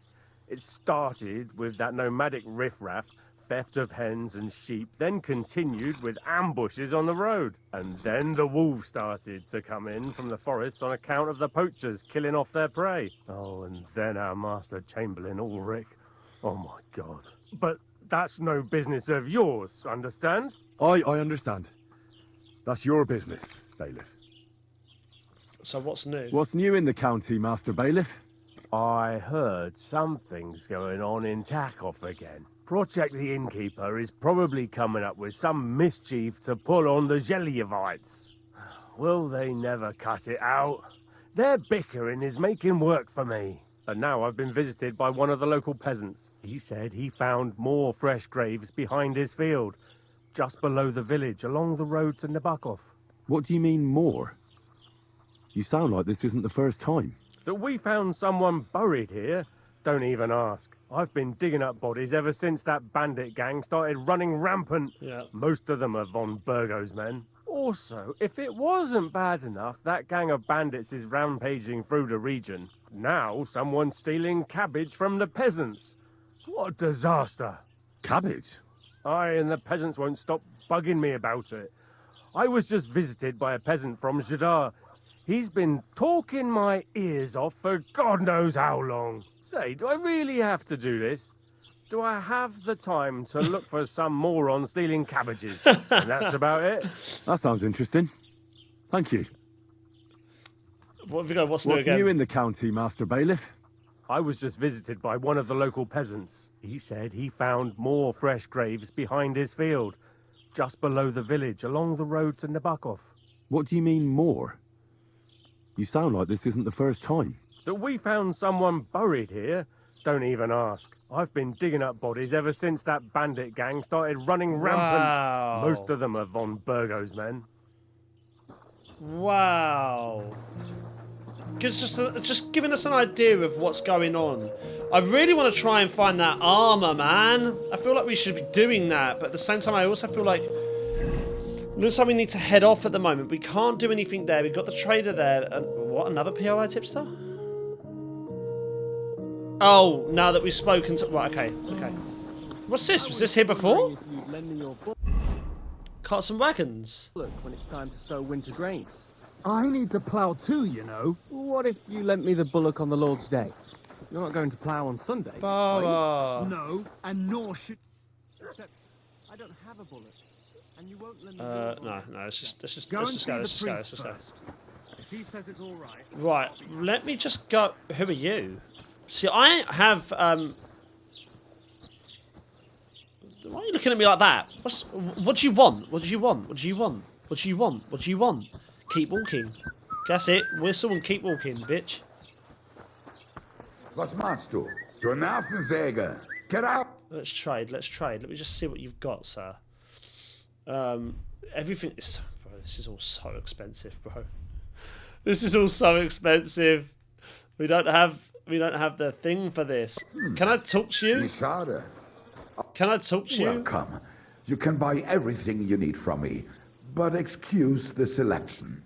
It started with that nomadic riffraff, theft of hens and sheep, then continued with ambushes on the road. And then the wolves started to come in from the forests on account of the poachers killing off their prey. Oh, and then our master Chamberlain Ulrich. Oh my God. But that's no business of yours, understand? I understand. That's your business, bailiff. So what's new? What's new in the county, Master Bailiff? I heard something's going on in Takov again. Project the Innkeeper is probably coming up with some mischief to pull on the Zhelyevites. Will they never cut it out? Their bickering is making work for me. And now I've been visited by one of the local peasants. He said he found more fresh graves behind his field, just below the village, along the road to Nabokov. What do you mean, more? You sound like this isn't the first time. That we found someone buried here? Don't even ask. I've been digging up bodies ever since that bandit gang started running rampant. Yeah. Most of them are von Burgo's men. Also, if it wasn't bad enough, that gang of bandits is rampaging through the region. Now someone's stealing cabbage from the peasants. What a disaster. Cabbage? Aye, and the peasants won't stop bugging me about it. I was just visited by a peasant from Zadar. He's been talking my ears off for God knows how long. Say, do I really have to do this? Do I have the time to look for some moron stealing cabbages? And that's about it. That sounds interesting. Thank you. What have you got? What's new What's again? new in the county, Master Bailiff? I was just visited by one of the local peasants. He said he found more fresh graves behind his field, just below the village, along the road to Nabokov. What do you mean, more? You sound like this isn't the first time. That we found someone buried here? Don't even ask. I've been digging up bodies ever since that bandit gang started running rampant. Wow. Most of them are von Burgo's men. Wow. Just giving us an idea of what's going on. I really want to try and find that armor, man. I feel like we should be doing that, but at the same time, I also feel like looks like we need to head off at the moment. We can't do anything there. We've got the trader there. And what, another POI tipster? Oh, now that we've spoken to... Right, okay. What's this? Was this here before? Carts and wagons. Look, when it's time to sow winter grains. I need to plough too, you know. What if you lent me the bullock on the Lord's Day? You're not going to plough on Sunday, are you? No, and nor should... Except, I don't have a bullock. And you won't let me No, let's just go. If he says it's all right. Right, let me just go. Who are you? See, I have. Why are you looking at me like that? What do you want? What do you want? What do you want? What do you want? What do you want? Keep walking. That's it. Whistle and keep walking, bitch. Was machst du? Du Nervensäge! Get out! Let's trade. Let me just see what you've got, sir. Everything is... Bro, this is all so expensive, bro. This is all so expensive. We don't have the thing for this. Can I talk to you? Schade. Can I talk to you? Welcome. You can buy everything you need from me, but excuse the selection.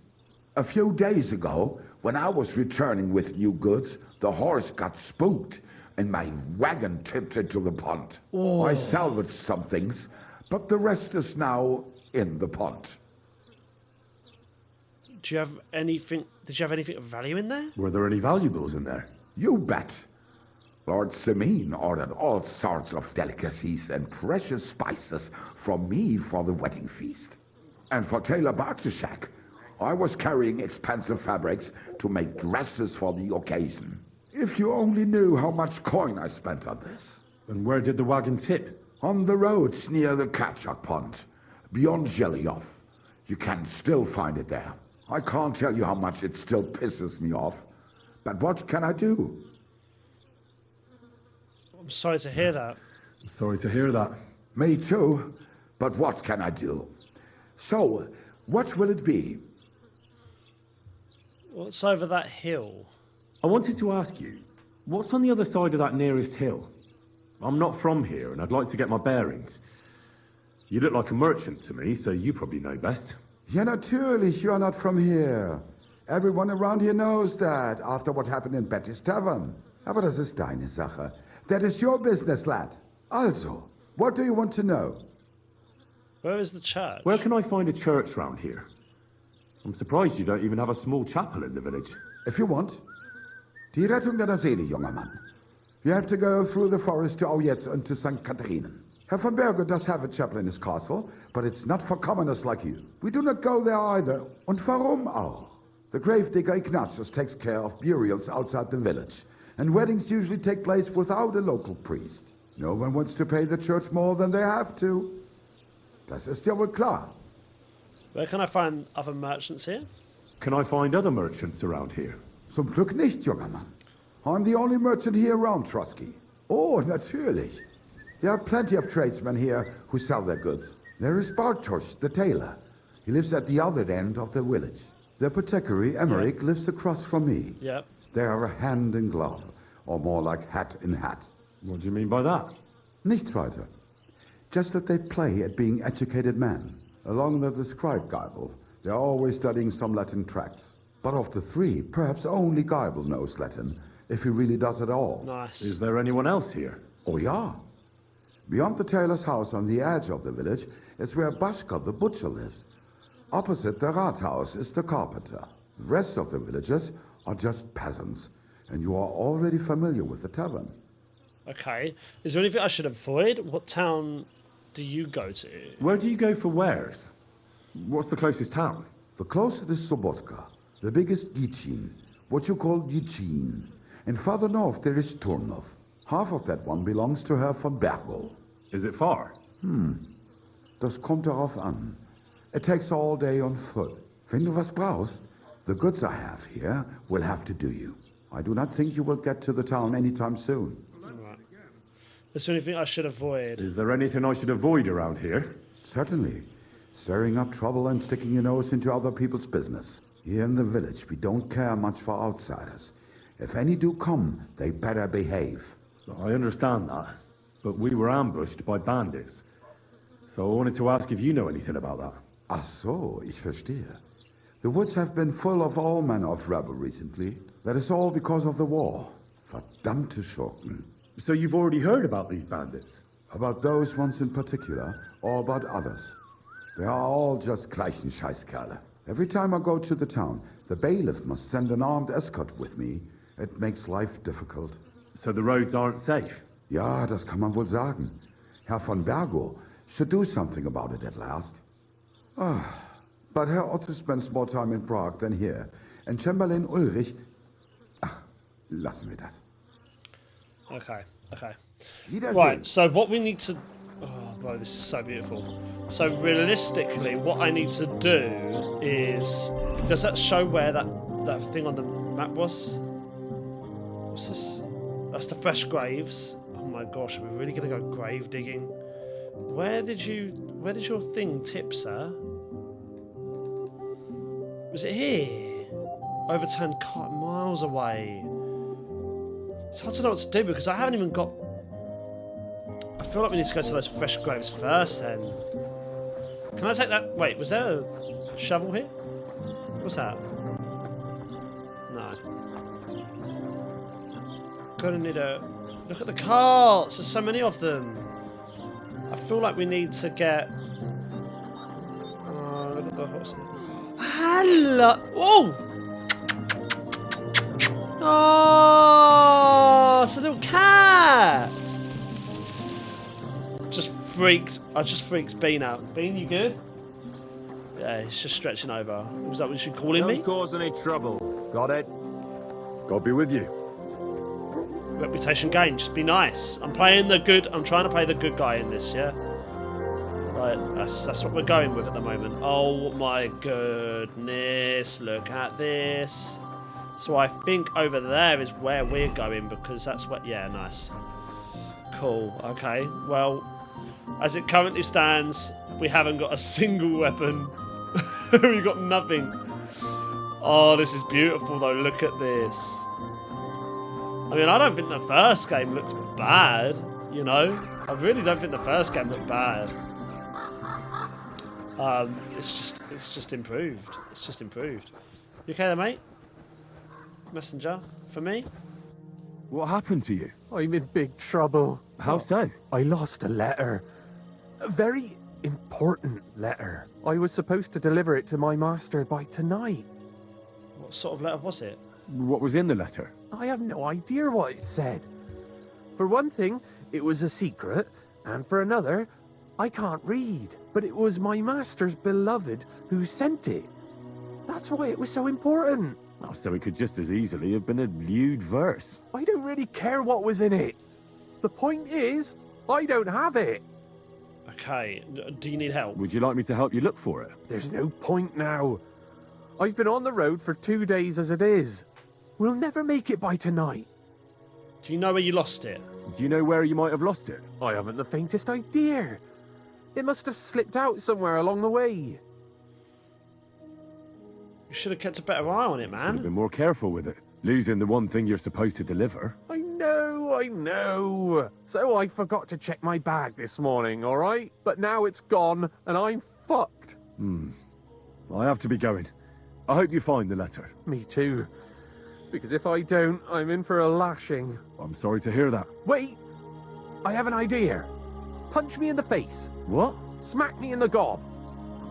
A few days ago, when I was returning with new goods, the horse got spooked and my wagon tipped into the pond. Oh. I salvaged some things, but the rest is now in the pond. Do you have anything? Did you have anything of value in there? Were there any valuables in there? You bet. Lord Semin ordered all sorts of delicacies and precious spices from me for the wedding feast. And for Taylor Bartishak, I was carrying expensive fabrics to make dresses for the occasion. If you only knew how much coin I spent on this. And where did the wagon tip? On the roads near the Katchak Pond, beyond Zhelyov. You can still find it there. I can't tell you how much it still pisses me off. But what can I do? I'm sorry to hear that. I'm sorry to hear that. Me too. But what can I do? So, what will it be? What's over that hill? I wanted to ask you, what's on the other side of that nearest hill? I'm not from here, and I'd like to get my bearings. You look like a merchant to me, so you probably know best. Ja, natürlich, you are not from here. Everyone around here knows that, after what happened in Betty's Tavern. Aber das ist deine Sache. That is your business, lad. Also, what do you want to know? Where is the church? Where can I find a church round here? I'm surprised you don't even have a small chapel in the village. If you want. Die Rettung deiner Seele, junger Mann. You have to go through the forest to Aujetz and to St. Catherine. Herr von Berger does have a chapel in his castle, but it's not for commoners like you. We do not go there either. Und warum auch? The gravedigger Ignatius takes care of burials outside the village, and weddings usually take place without a local priest. No one wants to pay the church more than they have to. Das ist ja wohl klar. Where can I find other merchants here? Can I find other merchants around here? Zum Glück nicht, junger Mann. I'm the only merchant here around Trotsky. Oh, natürlich. There are plenty of tradesmen here who sell their goods. There is Bartosz, the tailor. He lives at the other end of the village. The apothecary, Emmerich, lives across from me. Yep. They are hand in glove, or more like hat in hat. What do you mean by that? Nichts weiter. Just that they play at being educated men. Along with the scribe Geibel, they are always studying some Latin tracts. But of the three, perhaps only Geibel knows Latin, if he really does at all. Nice. Is there anyone else here? Oh, yeah. Beyond the tailor's house on the edge of the village is where Bashka the butcher lives. Opposite the Rathaus is the carpenter. The rest of the villagers are just peasants, and you are already familiar with the tavern. Okay. Is there anything I should avoid? What town do you go to? Where do you go for wares? What's the closest town? The closest is Sobotka, the biggest Gichin, what you call Gichin. And farther north there is Turnov. Half of that one belongs to Herr von Bergo. Is it far? Das kommt darauf an. It takes all day on foot. Wenn du was brauchst, the goods I have here will have to do you. I do not think you will get to the town anytime soon. Right. Is there anything I should avoid? Is there anything I should avoid around here? Certainly. Stirring up trouble and sticking your nose into other people's business. Here in the village, we don't care much for outsiders. If any do come, they better behave. I understand that, but we were ambushed by bandits. So I wanted to ask if you know anything about that. Ach so, ich verstehe. The woods have been full of all manner of rebel recently. That is all because of the war. Verdammte Schurken. So you've already heard about these bandits? About those ones in particular, or about others. They are all just gleichen Scheißkerle. Every time I go to the town, the bailiff must send an armed escort with me. It makes life difficult. So the roads aren't safe? Ja, das kann man wohl sagen. Herr von Bergo should do something about it at last. But Herr Otto spends more time in Prague than here. And Chamberlain Ulrich... lassen wir das. Okay, okay. Wiedersehen. Right, so what we need to... Oh, bro, this is so beautiful. So realistically, what I need to do is... Does that show where that thing on the map was? What's this? That's the fresh graves. Oh my gosh, are we really gonna go grave digging? Where did your thing tip, sir? Was it here? Overturned cart miles away. It's hard to know what to do because I haven't even got... I feel like we need to go to those fresh graves first then. Can I take that? Wait, was there a shovel here? What's that? No. Gonna need a... Look at the carts! There's so many of them. I feel like we need to get... look at the horse. Hello! Oh! Oh, it's a little cat! I just freaked Bean out. Bean, you good? Yeah, he's just stretching over. Was that what you should call him me? Don't cause any trouble. Got it? God be with you. Reputation gain, just be nice. I'm trying to play the good guy in this, yeah? Right, that's what we're going with at the moment. Oh my goodness, look at this. So I think over there is where we're going because that's what, yeah, nice. Cool, okay, well, as it currently stands, we haven't got a single weapon. We've got nothing. Oh, this is beautiful though, look at this. I mean, I don't think the first game looked bad, you know? I really don't think the first game looked bad. It's just improved. It's just improved. You okay there, mate? Messenger for me? What happened to you? I'm in big trouble. How so? I lost a letter. A very important letter. I was supposed to deliver it to my master by tonight. What sort of letter was it? What was in the letter? I have no idea what it said. For one thing, it was a secret, and for another, I can't read. But it was my master's beloved who sent it. That's why it was so important. Oh, so it could just as easily have been a lewd verse. I don't really care what was in it. The point is, I don't have it. Okay, do you need help? Would you like me to help you look for it? There's no point now. I've been on the road for 2 days as it is. We'll never make it by tonight. Do you know where you lost it? Do you know where you might have lost it? I haven't the faintest idea. It must have slipped out somewhere along the way. You should have kept a better eye on it, man. Should have been more careful with it. Losing the one thing you're supposed to deliver. I know. So I forgot to check my bag this morning, all right? But now it's gone, and I'm fucked. I have to be going. I hope you find the letter. Me too. Because if I don't, I'm in for a lashing. I'm sorry to hear that. Wait! I have an idea. Punch me in the face. What? Smack me in the gob.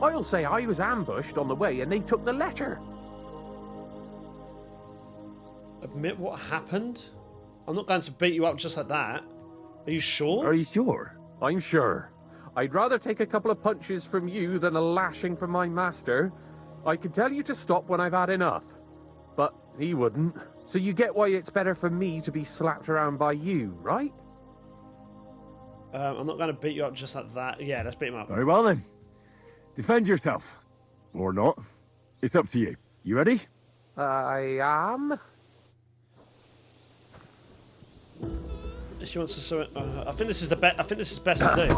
I'll say I was ambushed on the way and they took the letter. Admit what happened? I'm not going to beat you up just like that. Are you sure? Are you sure? I'm sure. I'd rather take a couple of punches from you than a lashing from my master. I could tell you to stop when I've had enough. But he wouldn't. So you get why it's better for me to be slapped around by you, right? I'm not going to beat you up just like that. Yeah, let's beat him up. Very well then. Defend yourself. Or not. It's up to you. You ready? I am. She wants to surrender. I think this is the best. I think this is best to do.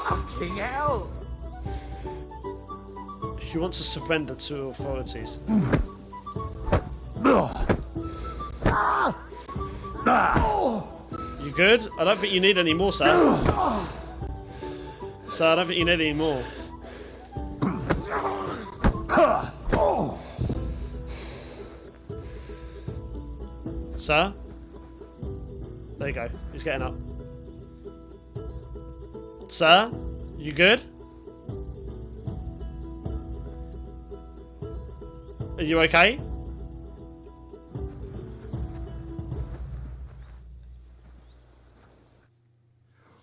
Fucking hell! She wants to surrender to authorities. You good? I don't think you need any more, sir. Sir, I don't think you need any more. Sir? There you go. He's getting up. Sir? You good? Are you okay?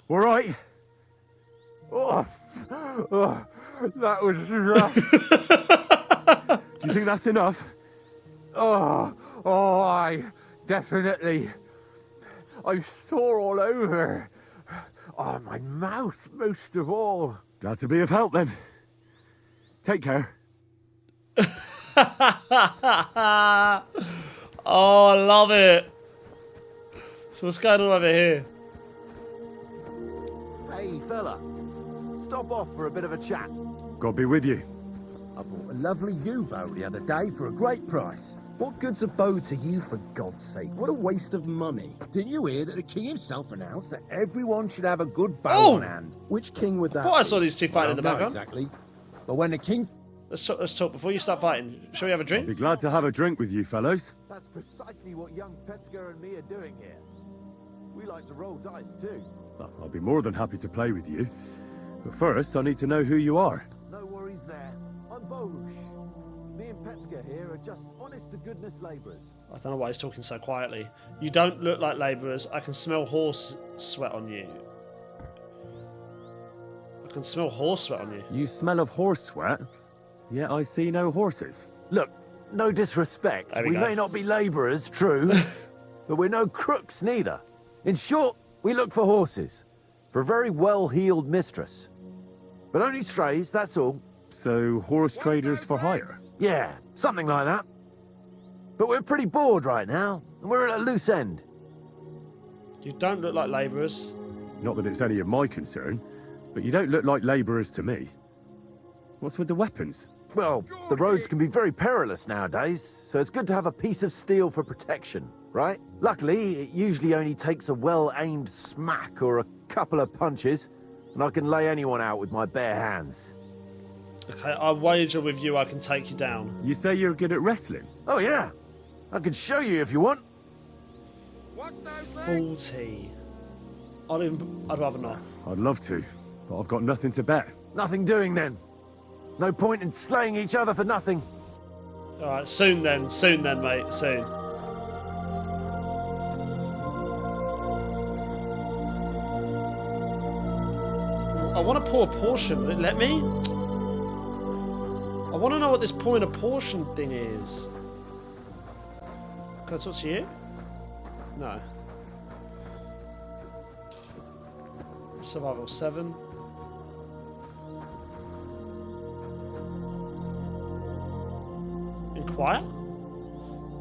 All right. That was rough. Do you think that's enough? I definitely. I'm sore all over. Oh, my mouth, most of all. Glad to be of help then. Take care. Oh, I love it. So what's going on over here? Hey, fella. Stop off for a bit of a chat. God be with you. I bought a lovely U-boat the other day for a great price. What good's a bow to you, for God's sake? What a waste of money. Didn't you hear that the king himself announced that everyone should have a good bow on hand? Which king would that be? I saw these two fighting in the background. Exactly. But when the king... Let's talk before you start fighting. Shall we have a drink? I'd be glad to have a drink with you fellows. That's precisely what young Petska and me are doing here. We like to roll dice too. Well, I'll be more than happy to play with you. But first, I need to know who you are. No worries there. I'm Bohush. Me and Petska here are just honest-to-goodness labourers. I don't know why he's talking so quietly. You don't look like labourers. I can smell horse sweat on you. I can smell horse sweat on you. You smell of horse sweat? Yet I see no horses. Look, no disrespect. There we We go. may not be labourers, true, but we're no crooks neither. In short, we look for horses. For a very well-heeled mistress. But only strays, that's all. So, horse traders for hire? Yeah, something like that. But we're pretty bored right now, and we're at a loose end. You don't look like labourers. Not that it's any of my concern, but you don't look like labourers to me. What's with the weapons? Well, the roads can be very perilous nowadays, so it's good to have a piece of steel for protection, right? Luckily, it usually only takes a well-aimed smack or a couple of punches, and I can lay anyone out with my bare hands. Okay, I wager with you I can take you down. You say you're good at wrestling? Oh yeah, I can show you if you want. 40. I'd rather not. I'd love to, but I've got nothing to bet. Nothing doing then. No point in slaying each other for nothing. Alright, soon then, mate, soon. I want to pour a portion. Will it let me? I want to know what this pouring a portion thing is. Can I talk to you? No. Survival 7. Inquire?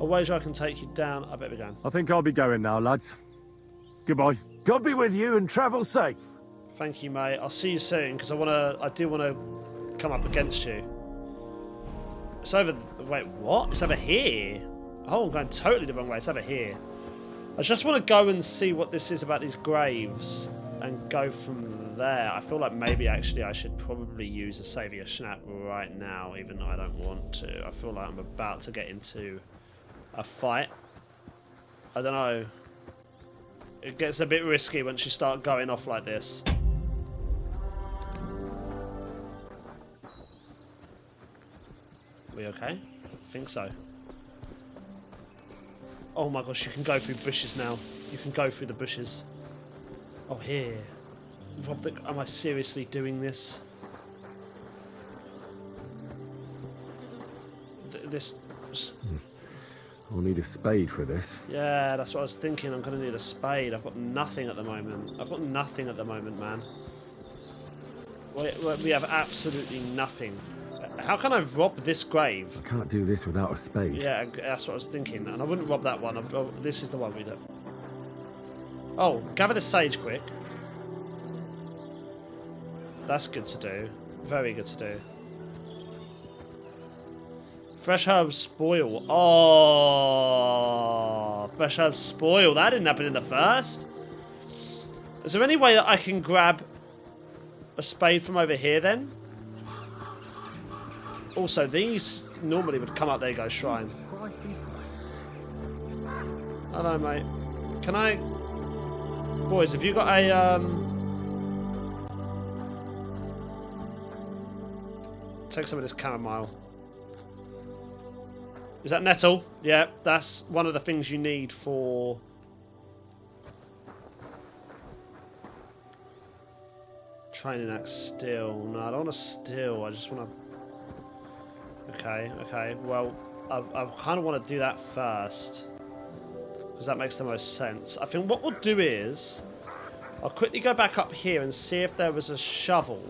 A wager I can take you down. I bet we're going. I think I'll be going now, lads. Goodbye. God be with you and travel safe. Thank you, mate. I'll see you soon because I do want to come up against you. It's over. Wait, what? It's over here. Oh, I'm going totally the wrong way. It's over here. I just want to go and see what this is about these graves and go from there. I feel like maybe actually I should probably use a Saviour Schnapp right now, even though I don't want to. I feel like I'm about to get into a fight. I don't know. It gets a bit risky once you start going off like this. We okay? I think so. Oh my gosh, you can go through bushes now. You can go through the bushes. Oh, here. Am I seriously doing this? This... I'll need a spade for this. Yeah, that's what I was thinking. I'm going to need a spade. I've got nothing at the moment. I've got nothing at the moment, man. We have absolutely nothing. How can I rob this grave? I can't do this without a spade. Yeah, that's what I was thinking. And I wouldn't rob that one. This is the one we do. Oh, gather the sage quick. That's good to do. Very good to do. Fresh herbs spoil. Oh, fresh herbs spoil. That didn't happen in the first. Is there any way that I can grab a spade from over here then? Also, these normally would come up. There you go, shrine. Hello, mate. Can I... Boys, have you got a... Take some of this chamomile. Is that nettle? Yeah, that's one of the things you need for... Training axe still. No, I don't want to still. I just want to... Okay. Well, I kind of want to do that first. Because that makes the most sense. I think what we'll do is... I'll quickly go back up here and see if there was a shovel.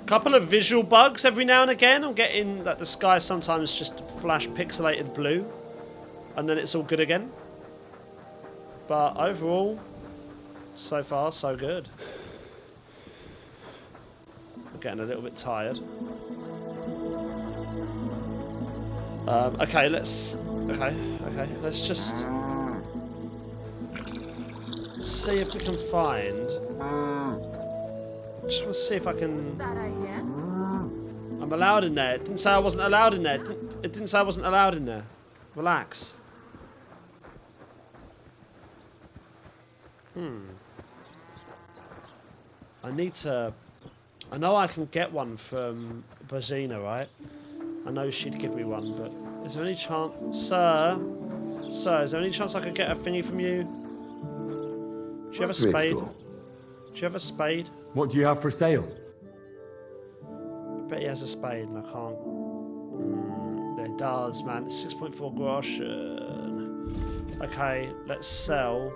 Couple of visual bugs every now and again. I'm getting that the sky sometimes just flash pixelated blue. And then it's all good again. But overall, so far, so good. I'm getting a little bit tired. Okay, let's just see if we can find. Just want to see if I can. I'm allowed in there. It didn't say I wasn't allowed in there. It didn't say I wasn't allowed in there. Relax. I need to... I know I can get one from Brazina, right? I know she'd give me one, but is there any chance... Sir, is there any chance I could get a thingy from you? Do you have a spade? Do you have a spade? What do you have for sale? I bet he has a spade and I can't... it does, man. It's 6.4 groschen. Okay, let's sell.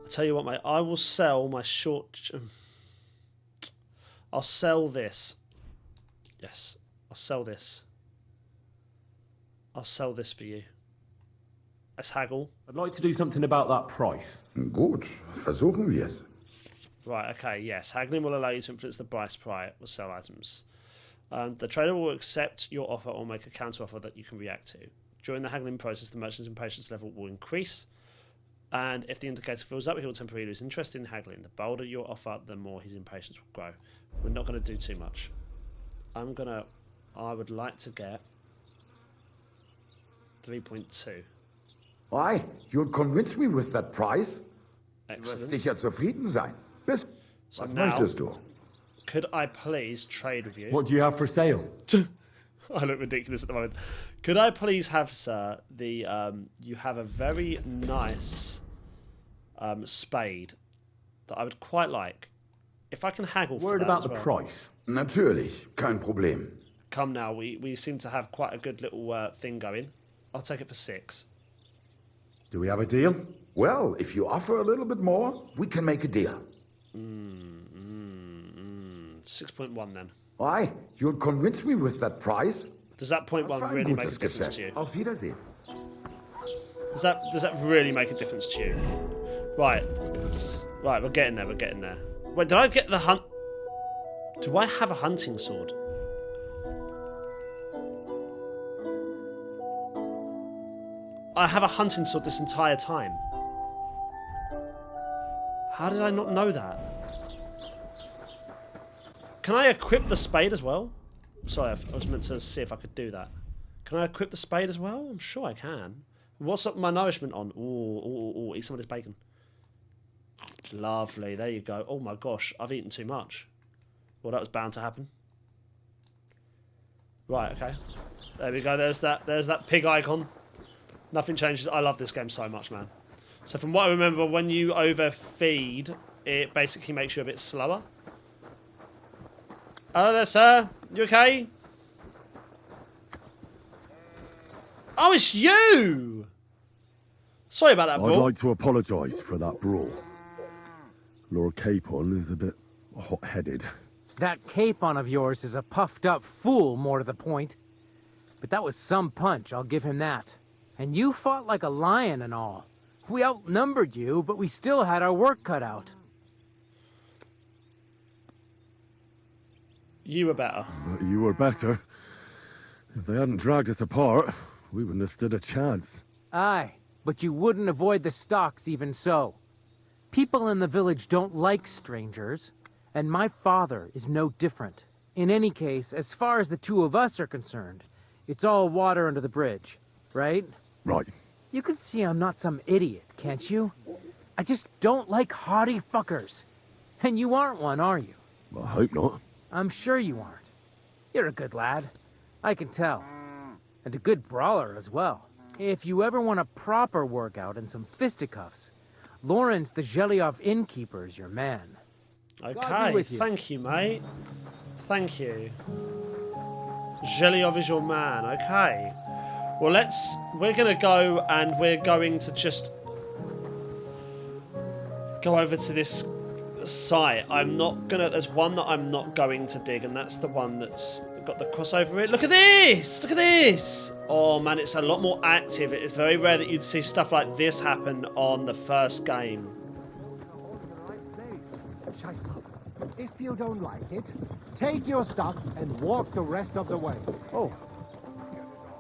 I'll tell you what, mate. I will sell my short... I'll sell this. Yes, I'll sell this. I'll sell this for you. Let's haggle. I'd like to do something about that price. Gut, versuchen wir es. Right, okay, yes. Haggling will allow you to influence the price or sell items. The trader will accept your offer or make a counter offer that you can react to. During the haggling process, the merchant's impatience level will increase, and if the indicator fills up, he will temporarily lose interest in haggling. The bolder your offer, the more his impatience will grow. We're not going to do too much. I would like to get 3.2. Why? You'll convince me with that price? Excellent. Du wirst sicher zufrieden sein. Was now, möchtest du? Could I please trade with you? What do you have for sale? I look ridiculous at the moment. Could I please have, sir, the you have a very nice spade that I would quite like. If I can haggle for Word that about as the well. price. Natürlich, kein Problem. Come now, we seem to have quite a good little thing going. I'll take it for 6. Do we have a deal? Well, if you offer a little bit more, we can make a deal. 6.1 then. Why? You'll convince me with that price? Does that 0.1 really make a difference to you? Auf Wiedersehen. Does that really make a difference to you? Right, we're getting there. Wait, did I get the hunt? Do I have a hunting sword? I have a hunting sword this entire time. How did I not know that? Can I equip the spade as well? Sorry, I was meant to see if I could do that. Can I equip the spade as well? I'm sure I can. What's up my nourishment on? Ooh, eat some of this bacon. Lovely, there you go. Oh my gosh, I've eaten too much. Well, that was bound to happen. Right, okay. There we go, there's that pig icon. Nothing changes. I love this game so much, man. So from what I remember, when you overfeed, it basically makes you a bit slower. Hello there, sir. You okay? Oh, it's you! Sorry about that, I'd bro. like to apologise for that brawl. Lord Capon is a bit hot-headed. That Capon of yours is a puffed-up fool, more to the point. But that was some punch, I'll give him that. And you fought like a lion and all. We outnumbered you, but we still had our work cut out. You were better. But you were better. If they hadn't dragged us apart, we wouldn't have stood a chance. Aye, but you wouldn't avoid the stocks even so. People in the village don't like strangers, and my father is no different. In any case, as far as the two of us are concerned, it's all water under the bridge, right? Right. You can see I'm not some idiot, can't you? I just don't like haughty fuckers. And you aren't one, are you? I hope not. I'm sure you aren't. You're a good lad. I can tell. And a good brawler as well. If you ever want a proper workout and some fisticuffs, Lawrence the Zhelyov innkeeper is your man. Okay, thank you, mate. Thank you. Zhelyov is your man, okay. Well, we're going to go and we're going to just go over to this site. There's one that I'm not going to dig, and that's the one that's got the cross over it. Look at this! Look at this! Oh man, it's a lot more active. It's very rare that you'd see stuff like this happen on the first game. If you don't like it, take your stuff and walk the rest of the way. Oh.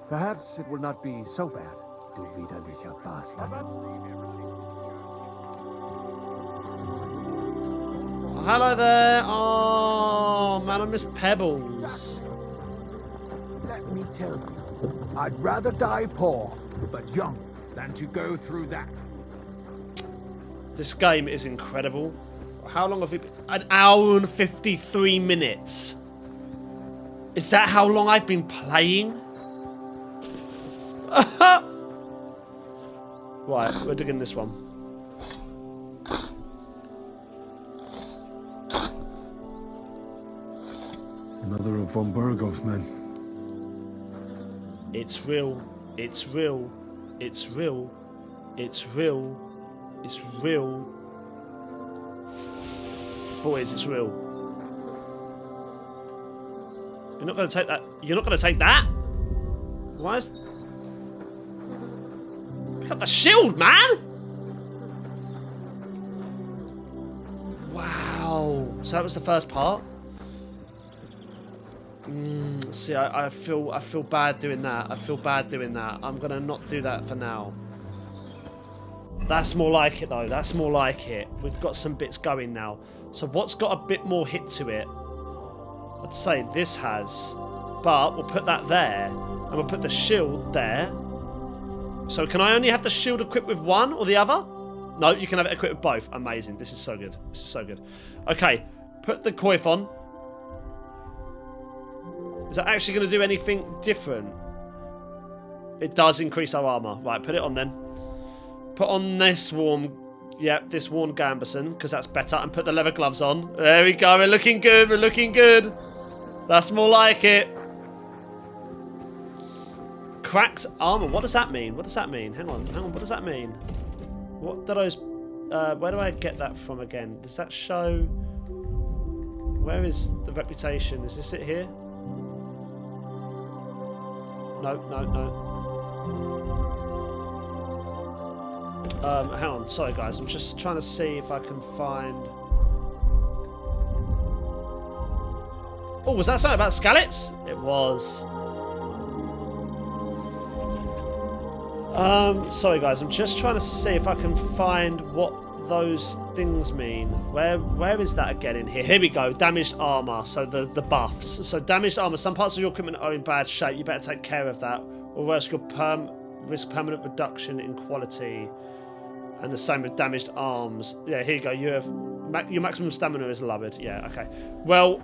Perhaps it will not be so bad, du widerlicher Bastard. Oh, hello there. Oh, man, I miss Pebbles. Let me tell you, I'd rather die poor, but young, than to go through that. This game is incredible. How long have we been? An hour and 53 minutes. Is that how long I've been playing? Right, we're digging this one. Another of von Bergov's men. It's real. It's real. It's real. It's real. It's real. Boys, it's real. You're not going to take that. You're not going to take that? Why is... Pick up the shield, man! Wow. So that was the first part? See, I feel bad doing that. I feel bad doing that. I'm going to not do that for now. That's more like it, though. That's more like it. We've got some bits going now. So what's got a bit more hit to it? I'd say this has. But we'll put that there. And we'll put the shield there. So can I only have the shield equipped with one or the other? No, you can have it equipped with both. Amazing. This is so good. This is so good. Okay. Put the coif on. Is that actually going to do anything different? It does increase our armor. Right, put it on then. Put on this warm... Yep, this worn gambeson, because that's better. And put the leather gloves on. There we go. We're looking good. We're looking good. That's more like it. Cracked armor. What does that mean? What does that mean? Hang on. Hang on. What does that mean? What do those... where do I get that from again? Does that show... Where is the reputation? Is this it here? No, no, no. Hang on. Sorry, guys. I'm just trying to see if I can find... Oh, was that something about scallops? It was. Sorry, guys. I'm just trying to see if I can find what those things mean. Where is that again in here? Here we go. Damaged armor. So the buffs. So damaged armor. Some parts of your equipment are in bad shape. You better take care of that, or else you'll risk permanent reduction in quality. And the same with damaged arms. Yeah, here you go. You have your maximum stamina is lowered. Yeah, okay. Well,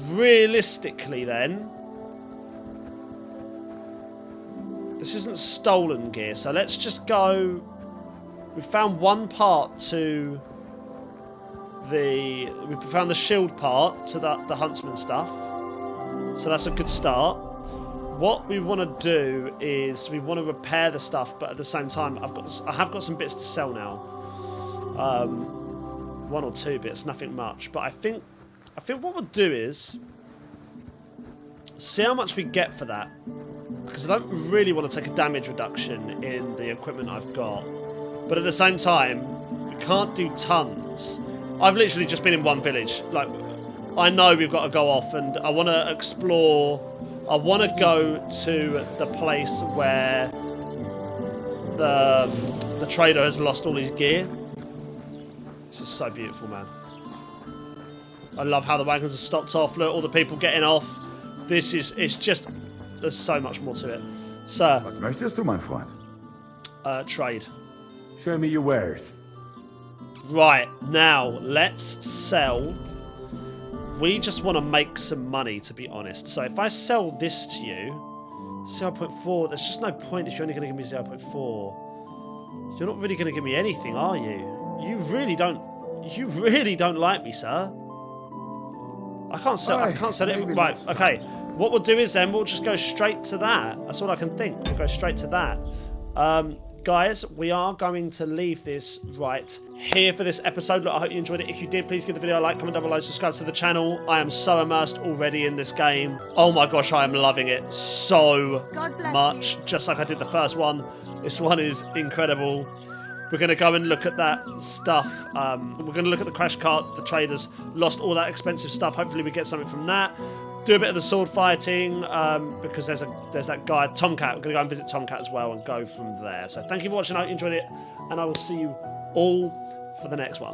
realistically, then, this isn't stolen gear. So let's just go. We found one part to the... We found the shield part to the huntsman stuff. So that's a good start. What we want to do is we want to repair the stuff, but at the same time, I have got some bits to sell now. One or two bits, nothing much. But I think what we'll do is see how much we get for that, because I don't really want to take a damage reduction in the equipment I've got. But at the same time, we can't do tons. I've literally just been in one village. Like, I know we've got to go off, and I want to explore. I want to go to the place where the trader has lost all his gear. This is so beautiful, man. I love how the wagons are stopped off. Look, all the people getting off. It's just, there's so much more to it. Sir. Was möchtest du, mein Freund? Trade. Show me your wares. Right, now, let's sell. We just want to make some money, to be honest. So if I sell this to you, 0.4, there's just no point if you're only going to give me 0.4. You're not really going to give me anything, are you? You really don't like me, sir. I can't sell it. Right, okay. What we'll do is then we'll just go straight to that. That's all I can think. We'll go straight to that. Guys, we are going to leave this right here for this episode. Look, I hope you enjoyed it. If you did, please give the video a like, comment down below, subscribe to the channel. I am so immersed already in this game. Oh my gosh, I am loving it so much. Just like I did the first one. This one is incredible. We're going to go and look at that stuff. We're going to look at the crash cart. The traders lost all that expensive stuff. Hopefully we get something from that. Do a bit of the sword fighting, because there's that guy, Tomcat. We're going to go and visit Tomcat as well and go from there. So thank you for watching. I hope you enjoyed it, and I will see you all for the next one.